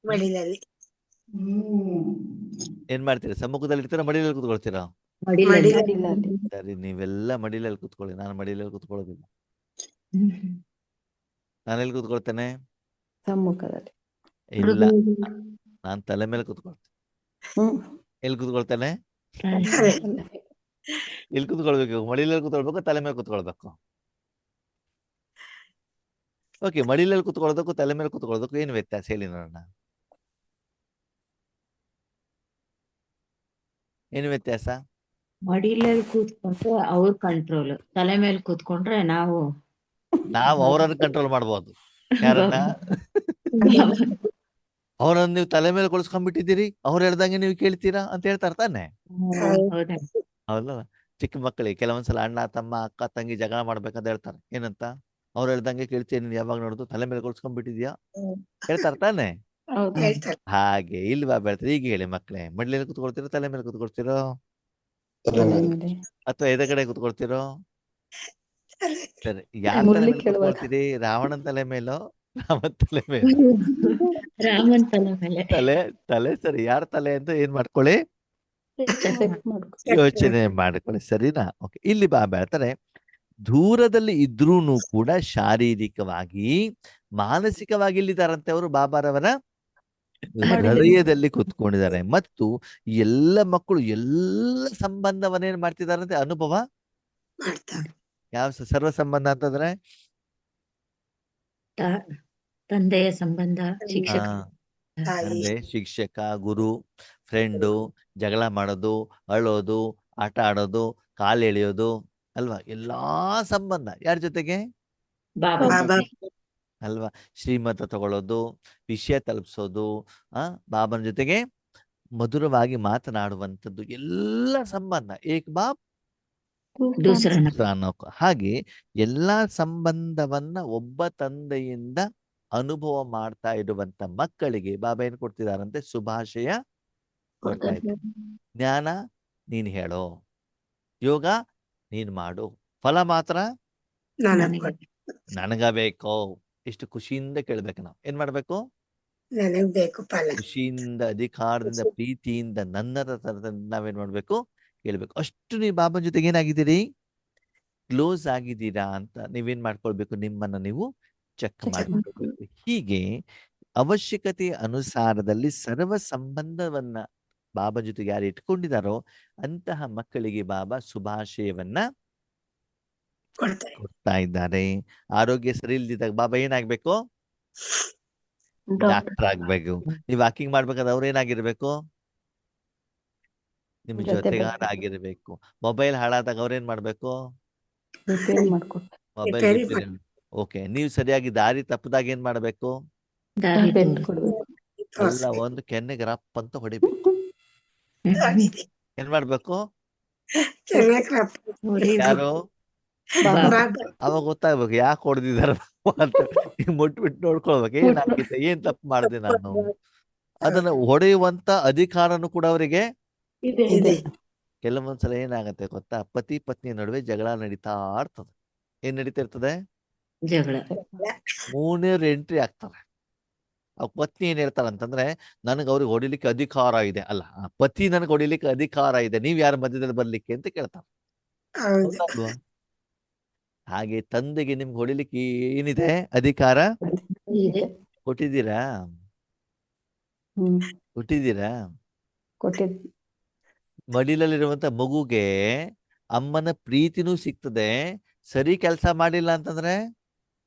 Speaker 6: ಮಡಿಲಲ್ಲಿ
Speaker 1: ಏನ್ ಮಾಡ್ತೀರಾ? ಸಮ್ಮುಖದಲ್ಲಿ ಇರ್ತೀರಾ, ಮಡಿಲಲ್ಲಿ ಕುತ್ಕೊಳ್ತೀರಾ?
Speaker 4: ಮಡಿಲಲ್ಲಿ
Speaker 3: ಮಡಿಲಲ್ಲಿ.
Speaker 1: ಸರಿ, ನೀವೆಲ್ಲ ಮಡಿಲಲ್ಲಿ ಕುತ್ಕೊಳ್ಳಿ. ನಾನು ಮಡಿಲಲ್ಲಿ ಕುತ್ಕೊಳ್ಳೋದಿಲ್ಲ.
Speaker 4: ಹ್ಮ್.
Speaker 1: ನಾನು ಎಲ್ಲಿ ಕುತ್ಕೊಳ್ತೇನೆ?
Speaker 3: ಸಮ್ಮುಖದಲ್ಲಿ.
Speaker 1: ಇಲ್ಲ, ನಾನು ತಲೆ ಮೇಲೆ ಕುತ್ಕೊಳ್ತೇನೆ.
Speaker 3: ಹ್ಮ್
Speaker 1: ಎಲ್ಲಿ ಕುತ್ಕೊಳ್ತೇನೆ?
Speaker 6: ತಲೆ.
Speaker 1: ಎಲ್ಲಿ ಕುತ್ಕೊಳ್ಬೇಕು? ಮಡಿಲಲ್ಲಿ ಕುತ್ಕೊಳ್ಬೇಕು, ತಲೆ ಮೇಲೆ ಕುತ್ಕೊಳ್ಬೇಕು? ಓಕೆ, ಮಡಿಲಲ್ಲಿ ಕುತ್ಕೊಳ್ಳೋದಕ್ಕೂ ತಲೆ ಮೇಲೆ ಕುತ್ಕೊಳ್ಳೋದಕ್ಕೂ ಏನು ವ್ಯತ್ಯಾಸ ಹೇಳಿ ನೋಡೋಣ. ಏನು ವ್ಯತ್ಯಾಸ?
Speaker 4: ಮಡಿಲಲ್ಲಿ ಕೂತ್ಕೊಂಡ್ರೆ ಅವ್ರ ಕಂಟ್ರೋಲ್, ತಲೆ ಮೇಲೆ ಕೂತ್ಕೊಂಡ್ರೆ ನಾವು
Speaker 1: ನಾವು ಅವರನ್ನು ಕಂಟ್ರೋಲ್ ಮಾಡ್ಬೋದು. ಯಾರನ್ನ? ಅವರನ್ನು ನೀವು ತಲೆ ಮೇಲೆ ಕೊಳಿಸ್ಕೊಂಡ್ಬಿಟ್ಟಿದ್ದೀರಿ, ಅವ್ರು ಹೇಳ್ದಂಗೆ ನೀವು ಕೇಳ್ತೀರಾ ಅಂತ ಹೇಳ್ತಾರೆ ತಾನೆ.
Speaker 4: ಹೌದಾ?
Speaker 1: ಹೌದಲ್ಲ? ಚಿಕ್ಕ ಮಕ್ಕಳಿಗೆ ಕೆಲವೊಂದ್ಸಲ ಅಣ್ಣ ತಮ್ಮ ಅಕ್ಕ ತಂಗಿ ಜಗಳ ಮಾಡ್ಬೇಕಂತ ಹೇಳ್ತಾರೆ. ಏನಂತ? ಅವ್ರು ಹೇಳ್ದಂಗೆ ಕೇಳ್ತೀನಿ, ನೀನು ಯಾವಾಗ ನೋಡುದು ತಲೆ ಮೇಲೆ ಕೊಳಿಸ್ಕೊಂಡ್ಬಿಟ್ಟಿದ್ಯಾ ಹೇಳ್ತಾರೆ ತಾನೆ.
Speaker 5: ಹೌದು.
Speaker 6: ಹೇಳ್ತಾರೆ.
Speaker 1: ಹಾಗೆ ಇಲ್ವಾ ಬೆಳ್ತಾರೆ. ಈಗ ಹೇಳಿ ಮಕ್ಕಳೇ, ಮಡ್ಲಲ್ಲಿ ಕುತ್ಕೊಳ್ತೀರೋ, ತಲೆ ಮೇಲೆ ಕುತ್ಕೊಳ್ತೀರೋ,
Speaker 3: ತಲೆ ಮೇಲೆ.
Speaker 1: ಅಥವಾ ಎದುರುಗಡೆ ಕುತ್ಕೊಳ್ತೀರೋ?
Speaker 6: ತಲೆ.
Speaker 1: ಸರಿ, ಯಾರ ತಲೆ
Speaker 3: ಮುರಳಿ
Speaker 1: ಮೇಲೆ
Speaker 3: ಕೇಳುವಾಗ
Speaker 1: ಕುತ್ಕೊಳ್ತೀರಿ? ರಾವಣನ ತಲೆ ಮೇಲೋ ರಾಮನ್ ತಲೆ ಮೇಲೆ?
Speaker 4: ರಾಮನ್ ತಲೆ ಮೇಲೆ
Speaker 1: ತಲೆ ತಲೆ ಸರಿ, ಯಾರ ತಲೆ ಅಂತ ಏನ್ ಮಾಡ್ಕೊಳ್ಳಿ,
Speaker 3: ಚೆಕ್ ಮಾಡ್ಕೊ.
Speaker 1: ಯೋಚನೆ ಮಾಡ್ಕೊಳ್ಳಿ. ಸರಿನಾ? ಓಕೆ, ಇಲ್ಲಿ ಬಾಬಾ ಹೇಳ್ತಾರೆ, ದೂರದಲ್ಲಿ ಇದ್ರೂನು ಕೂಡ ಶಾರೀರಿಕವಾಗಿ ಮಾನಸಿಕವಾಗಿ ಇಲ್ಲಿದ್ದಾರಂತೆ ಅವರು. ಬಾಬಾರವರ ಹೃದಯದಲ್ಲಿ ಕುತ್ಕೊಂಡಿದ್ದಾರೆ. ಮತ್ತು ಎಲ್ಲ ಮಕ್ಕಳು ಎಲ್ಲ ಸಂಬಂಧವನ್ನೇನ್ ಮಾಡ್ತಿದಾರಂತೆ? ಅನುಭವ
Speaker 6: ಮಾಡ್ತಾರೆ.
Speaker 1: ಯಾವ ಸರ್ವ ಸಂಬಂಧ ಅಂತಂದ್ರೆ
Speaker 4: ತಂದೆಯ ಸಂಬಂಧ,
Speaker 1: ಆ
Speaker 4: ಶಿಕ್ಷಕ
Speaker 6: ತಾಯಿ
Speaker 1: ತಂದೆ, ಶಿಕ್ಷಕ, ಗುರು, ಫ್ರೆಂಡು, ಜಗಳ ಮಾಡೋದು, ಅಳೋದು, ಆಟ ಆಡೋದು, ಕಾಲು ಎಳೆಯೋದು ಅಲ್ವಾ? ಎಲ್ಲಾ ಸಂಬಂಧ ಯಾರ ಜೊತೆಗೆ?
Speaker 4: ಬಾಬಾ
Speaker 6: ಬಾಬಾ.
Speaker 4: ಜೊತೆ.
Speaker 1: ಅಲ್ವಾ? ಶ್ರೀಮತ ತಗೊಳ್ಳೋದು, ವಿಷಯ ತಲುಪಿಸೋದು, ಬಾಬನ ಜೊತೆಗೆ ಮಧುರವಾಗಿ ಮಾತನಾಡುವಂಥದ್ದು, ಎಲ್ಲ ಸಂಬಂಧ ಏಕ್ ಬಾಬ್
Speaker 4: ದೂಸರ
Speaker 1: ಅನ್ನೋಕು. ಹಾಗೆ ಎಲ್ಲಾ ಸಂಬಂಧವನ್ನ ಒಬ್ಬ ತಂದೆಯಿಂದ ಅನುಭವ ಮಾಡ್ತಾ ಇರುವಂತ ಮಕ್ಕಳಿಗೆ ಬಾಬಾ ಏನ್ ಕೊಡ್ತಿದಾರಂತೆ? ಶುಭಾಶಯ ಕೊಡ್ತಾ ಇದ್ದಾರೆ. ಜ್ಞಾನ ನೀನ್ ಹೇಳೋ, ಯೋಗ ನೀನ್ ಮಾಡು, ಫಲ ಮಾತ್ರ
Speaker 6: ನನಗ್ ಕೊಟ್ಟು.
Speaker 1: ನನಗ ಬೇಕೋ. ಎಷ್ಟು ಖುಷಿಯಿಂದ ಕೇಳ್ಬೇಕು. ನಾವು ಏನ್ ಮಾಡ್ಬೇಕು?
Speaker 6: ನನಗ್ ಬೇಕು ಫಲ.
Speaker 1: ಖುಷಿಯಿಂದ, ಅಧಿಕಾರದಿಂದ, ಪ್ರೀತಿಯಿಂದ, ನನ್ನದ ತರದಿಂದ ನಾವೇನ್ ಮಾಡ್ಬೇಕು? ಕೇಳ್ಬೇಕು. ಅಷ್ಟು ನೀವು ಬಾಬನ ಜೊತೆಗೆ ಏನಾಗಿದ್ದೀರಿ? ಕ್ಲೋಸ್ ಆಗಿದ್ದೀರಾ ಅಂತ ನೀವೇನ್ ಮಾಡ್ಕೊಳ್ಬೇಕು? ನಿಮ್ಮನ್ನ ನೀವು ಚೆಕ್ ಮಾಡ್ಕೊಳ್ಬೇಕು. ಹೀಗೆ ಅವಶ್ಯಕತೆ ಅನುಸಾರದಲ್ಲಿ ಸರ್ವ ಸಂಬಂಧವನ್ನ ಬಾಬಾ ಜೊತೆಗೆ ಯಾರು ಇಟ್ಕೊಂಡಿದಾರೋ ಅಂತಹ ಮಕ್ಕಳಿಗೆ ಬಾಬಾ ಶುಭಾಶಯವನ್ನ
Speaker 6: ಕೊಡ್ತಾರೆ.
Speaker 1: ಕೊಡ್ತಾ ಇದ್ದಾರೆ. ಆರೋಗ್ಯ ಸರಿ ಇಲ್ದಿದ್ದಾಗ ಬಾಬಾ ಏನಾಗ್ಬೇಕು? ಡಾಕ್ಟರ್ ಆಗ್ಬೇಕು. ನೀವ್ ವಾಕಿಂಗ್ ಮಾಡ್ಬೇಕಾದ್ರೆ ಅವ್ರು ಏನಾಗಿರ್ಬೇಕು? ನಿಮ್
Speaker 3: ಜೊತೆ
Speaker 1: ಜೊತೆಗಾರ
Speaker 3: ಬರ್ಬೇಕು.
Speaker 1: ಆಗಿರ್ಬೇಕು. ಮೊಬೈಲ್ ಹಾಳಾದಾಗ ಅವ್ರೇನ್ ಮಾಡ್ಬೇಕು?
Speaker 3: ರಿಪೇರಿ ಮಾಡ್ಕೊಟ್ಟು
Speaker 1: ಮೊಬೈಲ್
Speaker 6: ರಿಪೇರಿ
Speaker 1: ರಿಪೇರಿ. ಓಕೆ, ನೀವು ಸರಿಯಾಗಿ ದಾರಿ ತಪ್ಪದಾಗ ಏನ್ ಮಾಡ್ಬೇಕು?
Speaker 4: ದಾರಿ
Speaker 3: ಬೆನ್
Speaker 4: ತೋರಿಸು.
Speaker 3: ಕೊಡ್ಬೇಕು.
Speaker 1: ಅಲ್ಲ, ಒಂದು ಕೆನ್ನೆಗೆ ರಪ್ ಅಂತ ಹೊಡಿಬೇಕು. ಏನ್ ಮಾಡ್ಬೇಕು?
Speaker 6: ಚೆನ್ನಾಗ್ ರಪ್ಪ.
Speaker 1: ಯಾರು?
Speaker 3: ಬಾಬಾ.
Speaker 6: ಬಾಬಾ.
Speaker 1: ಅವಾಗ ಗೊತ್ತಾಗ್ಬೇಕು ಯಾಕೆ ಹೊಡೆದಿದಾರ ಅಂತ. ಮುಟ್ಬಿಟ್ಟು ನೋಡ್ಕೊಳ್ಬೇಕು, ಏನಾಗಿದೆ, ಏನ್ ತಪ್ಪು ಮಾಡಿದೆ ನಾನು. ಅದನ್ನ ಹೊಡೆಯುವಂತ ಅಧಿಕಾರನು ಕೂಡ ಅವರಿಗೆ
Speaker 6: ಇದೆ.
Speaker 1: ಕೆಲವೊಂದ್ಸಲ ಏನಾಗತ್ತೆ ಗೊತ್ತಾ? ಪತಿ ಪತ್ನಿ ನಡುವೆ ಜಗಳ ನಡೀತಾ ಇರ್ತದೆ. ಏನ್ ನಡೀತಾ ಇರ್ತದೆ?
Speaker 4: ಜಗಳ.
Speaker 1: ಮೂರನೇವ್ರು ಎಂಟ್ರಿ ಆಗ್ತಾರೆ. ಆ ಪತ್ನಿ ಏನ್ ಹೇಳ್ತಾರ ಅಂತಂದ್ರೆ, ನನಗೆ ಅವ್ರಿಗೆ ಹೊಡಿಲಿಕ್ಕೆ ಅಧಿಕಾರ ಇದೆ. ಅಲ್ಲ, ಆ ಪತಿ ನನಗೆ ಹೊಡಿಲಿಕ್ಕೆ ಅಧಿಕಾರ ಇದೆ, ನೀವ್ ಯಾರ ಮಧ್ಯದಲ್ಲಿ ಬರ್ಲಿಕ್ಕೆ ಅಂತ ಕೇಳ್ತಾರೆ.
Speaker 6: ಹೌದು.
Speaker 1: ಹೌದಾ ಅಲ್ವಾ? ಹಾಗೆ ತಂದೆಗೆ ನಿಮ್ಗೆ ಹೊಡಿಲಿಕ್ಕೆ ಏನಿದೆ? ಅಧಿಕಾರ
Speaker 4: ಇದೆ.
Speaker 1: ಕೊಟ್ಟಿದ್ದೀರಾ?
Speaker 3: ಹ್ಮ್
Speaker 1: ಕೊಟ್ಟಿದ್ದೀರಾ?
Speaker 3: ಕೊಟ್ಟಿದ್
Speaker 1: ಮಡಿಲಲ್ಲಿರುವಂತ ಮಗುಗೆ ಅಮ್ಮನ ಪ್ರೀತಿನೂ ಸಿಗ್ತದೆ. ಸರಿ ಕೆಲಸ ಮಾಡಿಲ್ಲ ಅಂತಂದ್ರೆ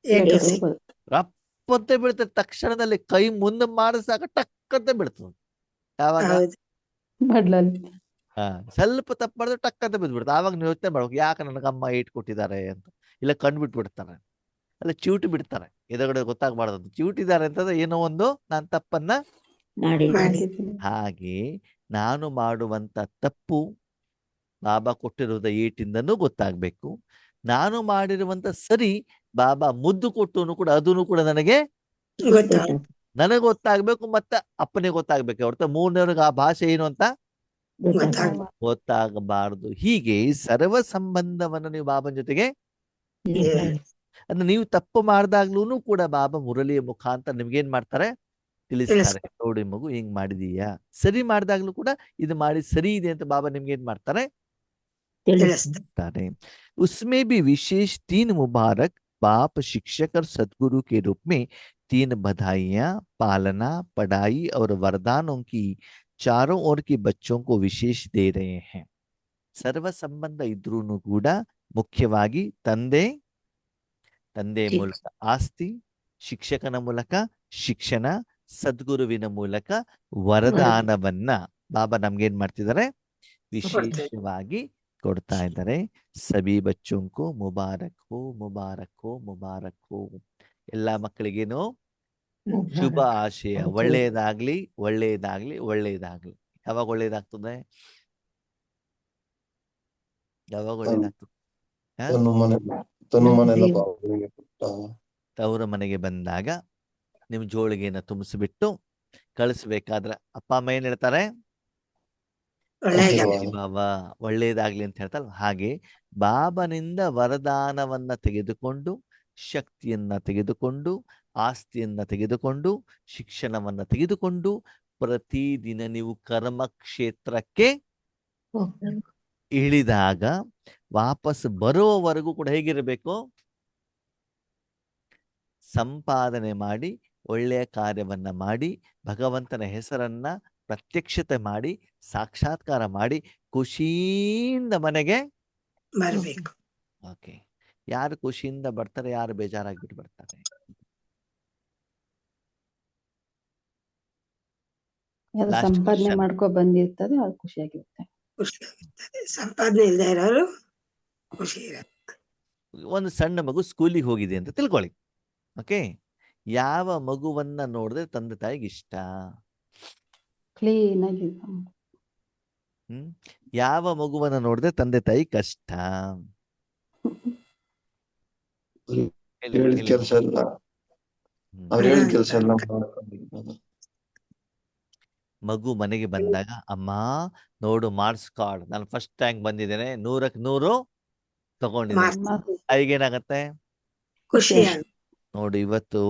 Speaker 3: ಲೆಟರು ಬರುತ್ತೆ.
Speaker 1: ರಪ್ಪಂತೆ ಬೀಳ್ತದೆ. ತಕ್ಷಣದಲ್ಲಿ ಕೈ ಮುಂದೆ ಮಾಡಿಸಾಕ ಟಕ್ಕಂತೆ ಬೀಳ್ತದೆ. ಯಾವಾಗ
Speaker 6: ಹೌದು
Speaker 3: ಮಡ್ಲಲ್ಲಿ
Speaker 1: ಸ್ವಲ್ಪ ತಪ್ಪು ಮಾಡಿದ್ರೆ ಟಕ್ಕಂತ ಬಿದ್ಬಿಡ್ತಾರೆ. ಆವಾಗ ನೀವು ಯೋಚನೆ ಮಾಡ್ಬೇಕು, ಯಾಕೆ ನನಗೆ ಅಮ್ಮ ಏಟ್ ಕೊಟ್ಟಿದ್ದಾರೆ ಅಂತ. ಇಲ್ಲ ಕಣ್ಣು ಬಿಟ್ಬಿಡ್ತಾರೆ, ಅಲ್ಲ ಚಿವುಟಿ ಬಿಡ್ತಾರೆ. ಎದುರುಗಡೆ ಗೊತ್ತಾಗ್ಬಾರ್ದು ಚಿವುಟಿದ್ದಾರೆ ಅಂತಂದ್ರೆ ಏನೋ ಒಂದು ನಾನು ತಪ್ಪನ್ನ
Speaker 4: ಮಾಡಿ
Speaker 3: ಮಾಡಿದ್ದೀನಿ.
Speaker 1: ಹಾಗೆ ನಾನು ಮಾಡುವಂತ ತಪ್ಪು ಬಾಬಾ ಕೊಟ್ಟಿರುವುದ ಏಟಿಂದನೂ ಗೊತ್ತಾಗ್ಬೇಕು. ನಾನು ಮಾಡಿರುವಂತ ಸರಿ ಬಾಬಾ ಮುದ್ದು ಕೊಟ್ಟು ಕೂಡ ಅದನ್ನು ಕೂಡ ನನಗೆ ಗೊತ್ತಾಗ್ಬೇಕು, ಮತ್ತೆ ಅಪ್ಪನಿಗೆ ಗೊತ್ತಾಗ್ಬೇಕು. ಹೊರತು ಮೂರನೇವ್ರಿಗೆ ಆ ಭಾಷೆ ಏನು ಅಂತ ಗೊತ್ತಾಗಬಾರದು. ಹೀಗೆ ಸರ್ವ ಸಂಬಂಧವನ್ನು ನೀವು ಬಾಬನ ಜೊತೆಗೆ ಅಂದ್ರೆ ನೀವು ತಪ್ಪು ಮಾಡ್ದಾಗ್ಲೂ ಕೂಡ ಬಾಬಾ ಮುರಳಿಯ ಮುಖಾಂತರ ನಿಮ್ಗೇನ್ ಮಾಡ್ತಾರೆ, ತಿಳಿಸ್ತಾರೆ. ನೋಡಿ ಮಗು ಹಿಂಗ್ ಮಾಡಿದೀಯಾ. ಸರಿ ಮಾಡ್ದಾಗ್ಲೂ ಕೂಡ ಇದು ಮಾಡಿ ಸರಿ ಇದೆ ಅಂತ ಬಾಬಾ ನಿಮ್ಗೆ ಏನ್ ಮಾಡ್ತಾರೆ, ತಿಳಿಸ್ತಾರೆ. उसमें भी विशेष 3 मुबारक बाप शिक्षक और सदगुरु के रूप में 3 बधाइयां, पालना, पढ़ाई और वरदानों की चारों ओर के बच्चों को विशेष दे रहे हैं. ಸರ್ವ ಸಂಬಂಧ ಇದ್ರೂ ಕೂಡ ಮುಖ್ಯವಾಗಿ ತಂದೆ ಮೂಲಕ ಆಸ್ತಿ, ಶಿಕ್ಷಕನ ಮೂಲಕ ಶಿಕ್ಷಣ, ಸದ್ಗುರುವಿನ ಮೂಲಕ ವರದಾನವನ್ನ ಬಾಬಾ ನಮ್ಗೇನ್ ಮಾಡ್ತಿದ್ದಾರೆ, ವಿಶೇಷವಾಗಿ ಕೊಡ್ತಾ ಇದ್ದಾರೆ. ಸಬಿ ಬಚ್ಚೋಂಕು ಮುಬಾರಕ್ ಹೋ ಮುಬಾರಕ್ ಹೋ ಮುಬಾರಕ್ ಹೋ. ಎಲ್ಲಾ ಮಕ್ಕಳಿಗೇನು ಶುಭ ಆಶಯ, ಒಳ್ಳೆಯದಾಗ್ಲಿ ಒಳ್ಳೆಯದಾಗ್ಲಿ ಒಳ್ಳೆಯದಾಗ್ಲಿ. ಯಾವಾಗ ಒಳ್ಳೇದಾಗ್ತದೆ, ಯಾವಾಗ ಒಳ್ಳೇದಾಗ್ತದೆ? ತವರ ಮನೆಗೆ ಬಂದಾಗ ನಿಮ್ ಜೋಳಿಗೆನ ತುಂಬಿಸ್ಬಿಟ್ಟು ಕಳಿಸ್ಬೇಕಾದ್ರೆ ಅಪ್ಪ ಅಮ್ಮ ಏನ್ ಹೇಳ್ತಾರೆ, ಬಾಬಾ ಒಳ್ಳೇದಾಗ್ಲಿ ಅಂತ ಹೇಳ್ತಾರಲ್ಲ. ಹಾಗೆ ಬಾಬನಿಂದ ವರದಾನವನ್ನ ತೆಗೆದುಕೊಂಡು, ಶಕ್ತಿಯನ್ನ ತೆಗೆದುಕೊಂಡು, ಆಸ್ತಿಯನ್ನ ತೆಗೆದುಕೊಂಡು, ಶಿಕ್ಷಣವನ್ನ ತೆಗೆದುಕೊಂಡು ಪ್ರತಿದಿನ ನೀವು ಕರ್ಮ ಕ್ಷೇತ್ರಕ್ಕೆ ಇಳಿದಾಗ ವಾಪಸ್ ಬರುವವರೆಗೂ ಕೂಡ ಹೇಗಿರಬೇಕು, ಸಂಪಾದನೆ ಮಾಡಿ, ಒಳ್ಳೆಯ ಕಾರ್ಯವನ್ನ ಮಾಡಿ, ಭಗವಂತನ ಹೆಸರನ್ನ ಪ್ರತ್ಯಕ್ಷತೆ ಮಾಡಿ, ಸಾಕ್ಷಾತ್ಕಾರ ಮಾಡಿ, ಖುಷಿಯಿಂದ ಮನೆಗೆ
Speaker 6: ಬರಬೇಕು.
Speaker 1: ಓಕೆ. ಯಾರು ಖುಷಿಯಿಂದ ಬರ್ತಾರೆ, ಯಾರು ಬೇಜಾರಾಗ್ಬಿಟ್ಟು ಬರ್ತಾರೆ? Last
Speaker 3: ಸಂಪಾದನೆ
Speaker 1: question.
Speaker 3: ಮಾಡ್ಕೊ ಬಂದಿರ್ತದೆ, ಅದು ಖುಷಿಯಾಗಿರುತ್ತೆ.
Speaker 6: ಖುಷಿಯಾಗಿರ್ತಾರೆ. ಸಂಪಾದನೆ ಇಲ್ಲದೆ ಇರೋರು ಖುಷಿ ಇರಲ್ಲ.
Speaker 1: ಒಂದು ಸಣ್ಣ ಮಗು ಸ್ಕೂಲಿಗೆ ಹೋಗಿದೆ ಅಂತ ತಿಳ್ಕೊಳ್ಳಿ. ಓಕೆ. ಯಾವ ಮಗುವನ್ನ ನೋಡಿದ್ರೆ ತಂದೆ ತಾಯಿಗೆ ಇಷ್ಟ?
Speaker 3: ಕ್ಲೀನ್ ಆಗಿ
Speaker 1: ಯಾವ ಮಗುವನ್ನ ನೋಡಿದ್ರೆ ತಂದೆ ತಾಯಿ ಕಷ್ಟ?
Speaker 2: ಹೇಳಿದ ಕೆಲಸ ಎಲ್ಲ ಅವ್ರು ಹೇಳಿದ ಕೆಲಸ ಎಲ್ಲ ಮಾಡ್ಕೊಂಡಿರ್ಬೋದು.
Speaker 1: ಮಗು ಮನೆಗೆ ಬಂದಾಗ, ಅಮ್ಮ ನೋಡು ಮಾರ್ಕ್ಸ್ ಕಾರ್ಡ್, ನಾನು ಫಸ್ಟ್ ರ್ಯಾಂಕ್ ಬಂದಿದ್ದೇನೆ, 100ಕ್ಕೆ 100 ತಗೊಂಡಿದ್ದೇನೆ. ಈಗೇನಾಗತ್ತೆ,
Speaker 6: ಖುಷಿ
Speaker 1: ನೋಡು ಇವತ್ತು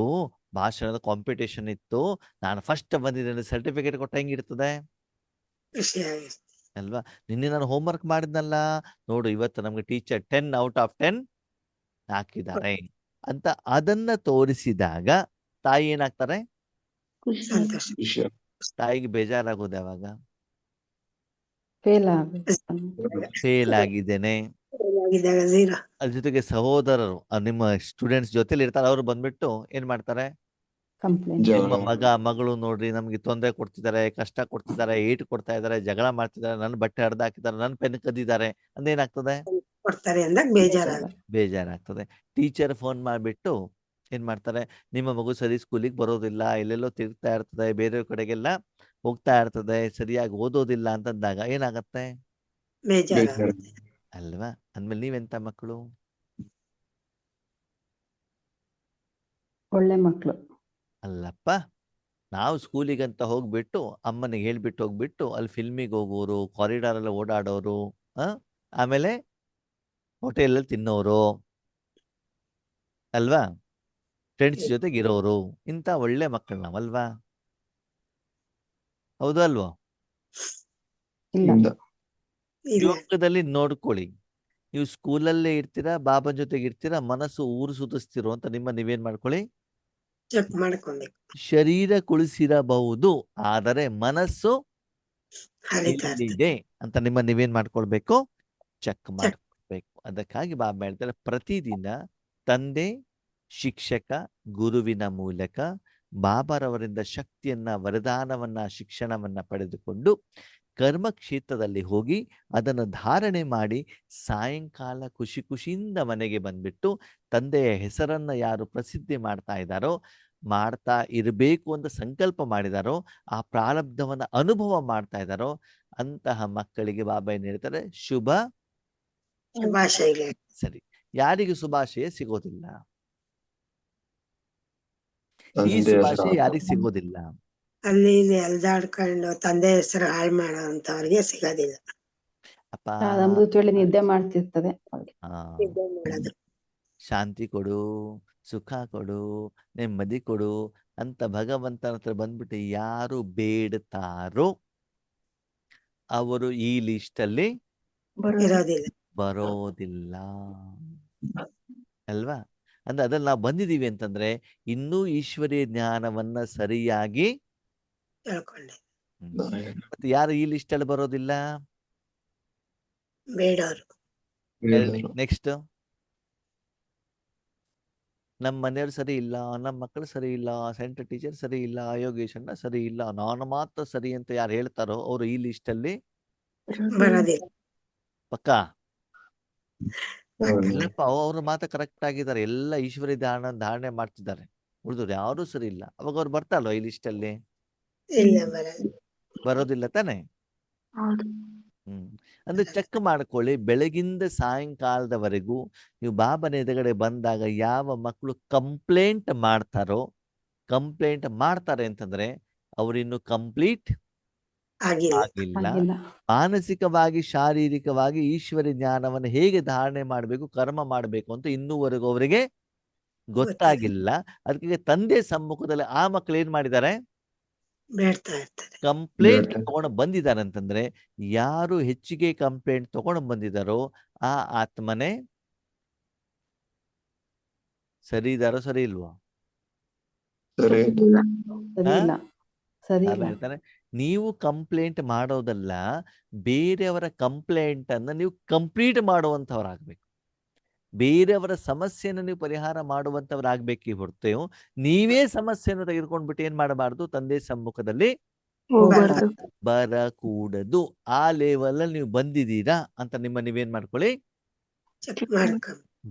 Speaker 1: ಭಾಷಣದ ಕಾಂಪಿಟೇಷನ್ ಇತ್ತು, ನಾನು ಫಸ್ಟ್ ಬಂದಿದ್ದೇನೆ, ಸರ್ಟಿಫಿಕೇಟ್ ಕೊಟ್ಟ ಹೆಂಗಿರ್ತದೆ
Speaker 6: ಖುಷಿಯಾಗಿರ್ತಾರೆ.
Speaker 1: ಅಲ್ವಾ? ನಿನ್ನೆ ನಾನು ಹೋಮ್ವರ್ಕ್ ಮಾಡಿದ್ನಲ್ಲ, ನೋಡು ಇವತ್ತು ನಮ್ಗೆ ಟೀಚರ್ 10 ಔಟ್ ಆಫ್ 10 ಹಾಕಿದ್ದಾರೆ ಅಂತ ಅದನ್ನ ತೋರಿಸಿದಾಗ ತಾಯಿ ಏನಾಗ್ತಾರೆ,
Speaker 6: ಸಂತೋಷ.
Speaker 1: ತಾಯಿಗೆ ಬೇಜಾರಾಗೋದು ಯಾವಾಗ,
Speaker 3: ಫೇಲ್
Speaker 1: ಆಗಿದ್ದೇನೆ.
Speaker 6: ಆಗಿದ್ದಾಗ zero.
Speaker 1: ಅದ್ರ ಜೊತೆಗೆ ಸಹೋದರರು ನಿಮ್ಮ ಸ್ಟೂಡೆಂಟ್ಸ್ ಜೊತೆಲಿ ಇರ್ತಾರೆ, ಅವರು ಬಂದ್ಬಿಟ್ಟು ಏನ್ ಮಾಡ್ತಾರೆ,
Speaker 3: ಕಂಪ್ಲೇಂಟ್.
Speaker 1: ನಿಮ್ಮ ಮಗ ಮಗಳು ನೋಡ್ರಿ ನಮ್ಗೆ ತೊಂದರೆ ಕೊಡ್ತಿದ್ದಾರೆ, ಕಷ್ಟ ಕೊಡ್ತಿದ್ದಾರೆ, ಏಟು ಕೊಡ್ತಾ ಇದಾರೆ, ಜಗಳ ಮಾಡ್ತಿದ್ದಾರೆ, ನನ್ನ ಬಟ್ಟೆ ಹರಿದು ಹಾಕಿದ್ದಾರೆ, ನನ್ನ ಪೆನ್ ಕದ್ದಿದ್ದಾರೆ ಅಂದೇನಾಗ್ತದೆ,
Speaker 6: ಕೊಡ್ತಾರೆ ಅಂದಾಗ
Speaker 1: ಬೇಜಾರಾಗ್ತದೆ. ಟೀಚರ್ ಫೋನ್ ಮಾಡ್ಬಿಟ್ಟು ಏನ್ ಮಾಡ್ತಾರೆ, ನಿಮ್ಮ ಮಗು ಸರಿ ಸ್ಕೂಲಿಗೆ ಬರೋದಿಲ್ಲ, ಎಲ್ಲೆಲ್ಲೋ ತಿರುಗ್ತಾ ಇರ್ತದೆ, ಬೇರೆ ಕಡೆಗೆಲ್ಲ ಹೋಗ್ತಾ ಇರ್ತದೆ, ಸರಿಯಾಗಿ ಓದೋದಿಲ್ಲ ಅಂತಂದಾಗ ಏನಾಗತ್ತೆ,
Speaker 6: ಬೇಜಾರಾಗುತ್ತೆ.
Speaker 1: ಅಲ್ವಾ? ಅಂದ್ಮೇಲೆ ನೀವೆಂತ ಮಕ್ಕಳು,
Speaker 3: ಒಳ್ಳೆ ಮಕ್ಳು
Speaker 1: ಅಲ್ಲಪ್ಪ. ನಾವು ಸ್ಕೂಲಿಗಂತ ಹೋಗ್ಬಿಟ್ಟು ಅಮ್ಮನಿಗೆ ಹೇಳ್ಬಿಟ್ಟು ಹೋಗ್ಬಿಟ್ಟು ಅಲ್ಲಿ ಫಿಲ್ಮಿಗೆ ಹೋಗೋರು, ಕಾರಿಡಾರ್ ಎಲ್ಲ ಓಡಾಡೋರು, ಆಮೇಲೆ ಹೋಟೆಲ್ ತಿನ್ನೋರು ಅಲ್ವಾ, ಫ್ರೆಂಡ್ಸ್ ಜೊತೆಗೆ ಇರೋರು, ಇಂಥ ಒಳ್ಳೆ ಮಕ್ಕಳು ನಾವಲ್ವಾ? ಹೌದು ಅಲ್ವಾ?
Speaker 3: ಇಲ್ಲ.
Speaker 1: ಯೋಗದಲ್ಲಿ ನೋಡ್ಕೊಳ್ಳಿ, ನೀವು ಸ್ಕೂಲಲ್ಲೇ ಇರ್ತೀರಾ, ಬಾಬಾ ಜೊತೆಗೆ ಇರ್ತೀರಾ, ಮನಸ್ಸು ಊರು ಸುತ್ತಿಸ್ತಿರೋ ಅಂತ ನೀವೇನ್ ಮಾಡ್ಕೊಳ್ಳಿ,
Speaker 6: ಚೆಕ್ ಮಾಡ್ಕೊಬೇಕು.
Speaker 1: ಶರೀರ ಕುಳಿಸಿರಬಹುದು, ಆದರೆ ಮನಸ್ಸು
Speaker 6: ಹರಿತಾ ಇರ್ತದೆ.
Speaker 1: ಎಲ್ಲಿದೆ ಅಂತ ನೀವೇನ್ ಮಾಡ್ಕೊಳ್ಬೇಕು, ಚೆಕ್ ಮಾಡ್ಕೊಳ್ಳಿ. ಬೇಕು. ಅದಕ್ಕಾಗಿ ಬಾಬಾ ಹೇಳ್ತಾರೆ ಪ್ರತಿದಿನ ತಂದೆ, ಶಿಕ್ಷಕ, ಗುರುವಿನ ಮೂಲಕ ಬಾಬಾರವರಿಂದ ಶಕ್ತಿಯನ್ನ, ವರದಾನವನ್ನ, ಶಿಕ್ಷಣವನ್ನ ಪಡೆದುಕೊಂಡು ಕರ್ಮ ಕ್ಷೇತ್ರದಲ್ಲಿ ಹೋಗಿ ಅದನ್ನು ಧಾರಣೆ ಮಾಡಿ ಸಾಯಂಕಾಲ ಖುಷಿ ಖುಷಿಯಿಂದ ಮನೆಗೆ ಬಂದ್ಬಿಟ್ಟು ತಂದೆಯ ಹೆಸರನ್ನ ಯಾರು ಪ್ರಸಿದ್ಧಿ ಮಾಡ್ತಾ ಇದ್ದಾರೋ, ಮಾಡ್ತಾ ಇರಬೇಕು ಅಂತ ಸಂಕಲ್ಪ ಮಾಡಿದಾರೋ, ಆ ಪ್ರಾರಬ್ಧವನ್ನ ಅನುಭವ ಮಾಡ್ತಾ ಇದ್ದಾರೋ ಅಂತಹ ಮಕ್ಕಳಿಗೆ ಬಾಬಾ ಏನ್ ಹೇಳ್ತಾರೆ,
Speaker 6: ಶುಭಾಶಯಗಳು.
Speaker 1: ಸರಿ. ಯಾರಿಗೂ ಶುಭಾಶಯ ಸಿಗೋದಿಲ್ಲ, ಈ
Speaker 2: ತಂದೆ
Speaker 1: ಶುಭಾಶಯ
Speaker 2: ಹೆಸರು
Speaker 1: ಯಾರಿಗೂ ಸಿಗೋದಿಲ್ಲ.
Speaker 6: ಅಲ್ಲಿ ಇಲ್ಲಿ ಎಲ್ದಾಡ್ಕೊಂಡು ತಂದೆ ಹೆಸರು ಹಾಳು ಮಾಡೋ ಅಂತವ್ರಿಗೆ ಸಿಗೋದಿಲ್ಲ.
Speaker 1: ಅಪ್ಪ
Speaker 3: ಅಮೃತ ವೇಳೆ ನಿದ್ದೆ ಮಾಡ್ತಿರ್ತದೆ ಅವ್ರಿಗೆ.
Speaker 6: ನಿದ್ದೆ ಮಾಡೋದು.
Speaker 1: ಶಾಂತಿ ಕೊಡು, ಸುಖ ಕೊಡು, ನೆಮ್ಮದಿ ಕೊಡು ಅಂತ ಭಗವಂತನ ಹತ್ರ ಬಂದ್ಬಿಟ್ಟು ಯಾರು ಬೇಡ್ತಾರೋ ಅವರು ಈ ಲಿಸ್ಟ್ ಅಲ್ಲಿ
Speaker 6: ಇರೋದಿಲ್ಲ.
Speaker 1: ಬರೋದಿಲ್ಲ ಅಲ್ವಾ? ಅಂದ್ರೆ ಅದ್ರಲ್ಲಿ ನಾವು ಬಂದಿದೀವಿ ಅಂತಂದ್ರೆ ಇನ್ನೂ ಈಶ್ವರೀಯ ಜ್ಞಾನವನ್ನ ಸರಿಯಾಗಿ
Speaker 6: ತಿಳ್ಕೊಂಡೆ.
Speaker 1: ಮತ್ತೆ ಯಾರು ಈ ಲಿಸ್ಟ್ ಅಲ್ಲಿ ಬರೋದಿಲ್ಲ?
Speaker 6: ಬೇಡವ್ರು.
Speaker 1: ನೆಕ್ಸ್ಟ್, ನಮ್ಮ ಮನೆಯವ್ರು ಸರಿ ಇಲ್ಲ, ನಮ್ಮ ಮಕ್ಕಳು ಸರಿ ಇಲ್ಲ, ಸೆಂಟರ್ ಟೀಚರ್ ಸರಿ ಇಲ್ಲ, ಯೋಗೇಶ್ ಅಣ್ಣ ಸರಿ ಇಲ್ಲ, ನಾನು ಮಾತ್ರ ಸರಿ ಅಂತ ಯಾರು ಹೇಳ್ತಾರೋ ಅವರು ಈ ಲಿಸ್ಟ್ ಅಲ್ಲಿ
Speaker 6: ಬರೋದಿಲ್ಲ.
Speaker 1: ಪಕ್ಕ ಇಲ್ಲಪ್ಪ, ಅವ್ರ ಮಾತ್ರ ಕರೆಕ್ಟ್ ಆಗಿದ್ದಾರೆ, ಎಲ್ಲ ಈಶ್ವರಿ ಧಾರಣೆ ಮಾಡ್ತಿದ್ದಾರೆ, ಉಳಿದವ್ರು ಯಾರು ಸರಿ ಇಲ್ಲ, ಅವಾಗ ಅವ್ರು ಬರ್ತಾರಲ್ವ ಈ ಲಿಸ್ಟ್ ಅಲ್ಲಿ?
Speaker 6: ಇಲ್ಲ ಬರೋದು.
Speaker 1: ಬರೋದಿಲ್ಲ ತಾನೆ? ಅಂದ್ರೆ ಚೆಕ್ ಮಾಡ್ಕೊಳ್ಳಿ, ಬೆಳಗಿಂದ ಸಾಯಂಕಾಲದವರೆಗೂ ನೀವು ಬಾಬನ ಎದುರುಗಡೆ ಬಂದಾಗ ಯಾವ ಮಕ್ಕಳು ಕಂಪ್ಲೇಂಟ್ ಮಾಡ್ತಾರೆ ಅಂತಂದ್ರೆ ಅವರಿನ್ನು ಕಂಪ್ಲೀಟ್ ಆಗಿಲ್ಲ. ಮಾನಸಿಕವಾಗಿ, ಶಾರೀರಿಕವಾಗಿ ಈಶ್ವರಿ ಜ್ಞಾನವನ್ನು ಹೇಗೆ ಧಾರಣೆ ಮಾಡಬೇಕು, ಕರ್ಮ ಮಾಡಬೇಕು ಅಂತ ಇನ್ನೂವರೆಗೂ ಅವರಿಗೆ ಗೊತ್ತಾಗಿಲ್ಲ. ಅದಕ್ಕೆ ತಂದೆ ಸಮ್ಮುಖದಲ್ಲಿ ಆ ಮಕ್ಕಳು ಏನ್ ಮಾಡಿದ್ದಾರೆ?
Speaker 6: ಬೇಡ್ತಾ ಇರ್ತಾರೆ.
Speaker 1: ಕಂಪ್ಲೇಂಟ್ ತಗೊಂಡು ಬಂದಿದ್ದಾರೆ ಅಂತಂದ್ರೆ ಯಾರು ಹೆಚ್ಚಿಗೆ ಕಂಪ್ಲೇಂಟ್ ತಗೊಂಡು ಬಂದಿದ್ದಾರೋ ಆ ಆತ್ಮನೇ ಸರಿ ಇದಾರೋ ಸರಿ ಇಲ್ವೋ? ಹೇಳ್ತಾನೆ, ನೀವು ಕಂಪ್ಲೇಂಟ್ ಮಾಡೋದಲ್ಲ, ಬೇರೆಯವರ ಕಂಪ್ಲೇಂಟ್ ಅನ್ನ ನೀವು ಕಂಪ್ಲೀಟ್ ಮಾಡುವಂತವ್ರಾಗ್ಬೇಕು. ಬೇರೆಯವರ ಸಮಸ್ಯೆಯನ್ನು ನೀವು ಪರಿಹಾರ ಮಾಡುವಂತವ್ರಾಗ್ಬೇಕಿ ಹೊರತು ನೀವೇ ಸಮಸ್ಯೆಯನ್ನು ತೆಗೆದುಕೊಂಡ್ಬಿಟ್ಟು ಏನ್ ಮಾಡಬಾರ್ದು, ತಂದೆ ಸಮ್ಮುಖದಲ್ಲಿ ಬರಕೂಡದು. ಆ ಲೆವೆಲ್ ಅಲ್ಲಿ ನೀವು ಬಂದಿದ್ದೀರಾ ಅಂತ ನೀವೇನ್ ಮಾಡ್ಕೊಳ್ಳಿ,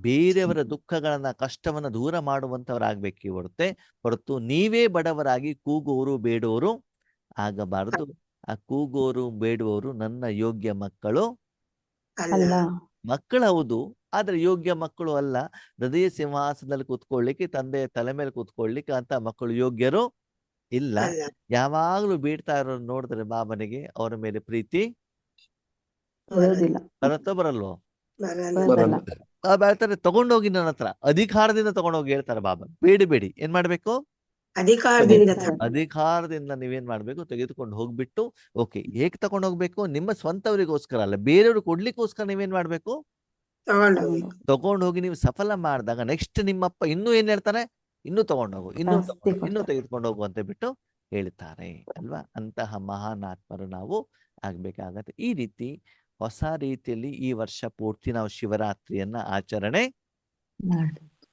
Speaker 1: ಬೇರೆಯವರ ದುಃಖಗಳನ್ನ, ಕಷ್ಟವನ್ನ ದೂರ ಮಾಡುವಂತವ್ರಾಗ್ಬೇಕಿ ಹೊರತು ನೀವೇ ಬಡವರಾಗಿ ಕೂಗೋರು ಬೇಡೋರು ಆಗಬಾರದು. ಆ ಕೂಗೋರು ಬೇಡುವವರು ನನ್ನ ಯೋಗ್ಯ ಮಕ್ಕಳು ಹೌದು, ಆದ್ರೆ ಯೋಗ್ಯ ಮಕ್ಕಳು ಅಲ್ಲ. ಹೃದಯ ಸಿಂಹಾಸನದಲ್ಲಿ ಕೂತ್ಕೊಳ್ಳಿಕ್ಕೆ, ತಂದೆಯ ತಲೆ ಮೇಲೆ ಕೂತ್ಕೊಳ್ಳಿಕ್ಕೆ ಅಂತ ಮಕ್ಕಳು ಯೋಗ್ಯರು ಇಲ್ಲ. ಯಾವಾಗ್ಲೂ ಬೇಡ್ತಾ ಇರೋರು ನೋಡಿದ್ರೆ ಬಾಬನಿಗೆ ಅವರ ಮೇಲೆ ಪ್ರೀತಿ ಬರತ್ತೋ ಬರಲ್ವೋ? ಬಾಬಾ ಹೇಳ್ತಾರೆ, ತಗೊಂಡೋಗಿ ನನ್ನ ಹತ್ರ ಅಧಿಕಾರದಿಂದ ತಗೊಂಡೋಗಿ ಹೇಳ್ತಾರೆ ಬಾಬಾ, ಬೇಡಿ ಏನ್ ಮಾಡ್ಬೇಕು? ಅಧಿಕಾರದಿಂದ ನೀವೇನ್ ಮಾಡ್ಬೇಕು, ತೆಗೆದುಕೊಂಡು ಹೋಗ್ಬಿಟ್ಟು, ಓಕೆ, ಹೇಗ್ ತಗೊಂಡು ಹೋಗ್ಬೇಕು? ನಿಮ್ಮ ಸ್ವಂತವರಿಗೋಸ್ಕರ ಅಲ್ಲ, ಬೇರೆಯವ್ರು ಕೊಡ್ಲಿಕ್ಕೋಸ್ಕರ ನೀವೇನ್ ಮಾಡ್ಬೇಕು? ತಗೊಂಡು ಹೋಗಿ ನೀವು ಸಫಲ ಮಾಡಿದಾಗ ನೆಕ್ಸ್ಟ್ ನಿಮ್ಮಪ್ಪ ಇನ್ನೂ ಏನ್ ಹೇಳ್ತಾರೆ, ಇನ್ನೂ ತಗೊಂಡೋಗು, ಇನ್ನೂ ತೆಗೆದುಕೊಂಡು ಹೋಗು ಅಂತ ಬಿಟ್ಟು ಹೇಳ್ತಾರೆ ಅಲ್ವಾ? ಅಂತಹ ಮಹಾನ್ ಆತ್ಮರು ನಾವು ಆಗ್ಬೇಕಾಗತ್ತೆ. ಈ ರೀತಿ ಹೊಸ ರೀತಿಯಲ್ಲಿ ಈ ವರ್ಷ ಪೂರ್ತಿ ನಾವು ಶಿವರಾತ್ರಿಯನ್ನ ಆಚರಣೆ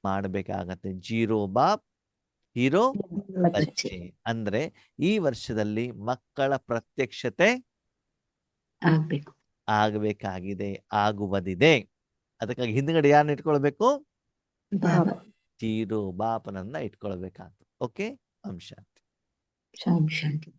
Speaker 1: ಮಾಡಬೇಕಾಗತ್ತೆ. ಜೀರೋ ಬಾಪ್ ಹೀರೋ ಬಚ್ಚೆ ಅಂದ್ರೆ ಈ ವರ್ಷದಲ್ಲಿ ಮಕ್ಕಳ ಪ್ರತ್ಯಕ್ಷತೆ ಆಗಬೇಕಾಗಿದೆ, ಆಗುವುದಿದೆ. ಅದಕ್ಕಾಗಿ ಹಿಂದ್ಗಡೆ ಯಾರನ್ನ ಇಟ್ಕೊಳ್ಬೇಕು? ಜೀರೋ ಬಾಪನನ್ನ ಇಟ್ಕೊಳ್ಬೇಕಾಗ್ತದೆ. ಓಕೆ, ಓಂ ಶಾಂತಿ.
Speaker 4: ಶಾಂತಿ.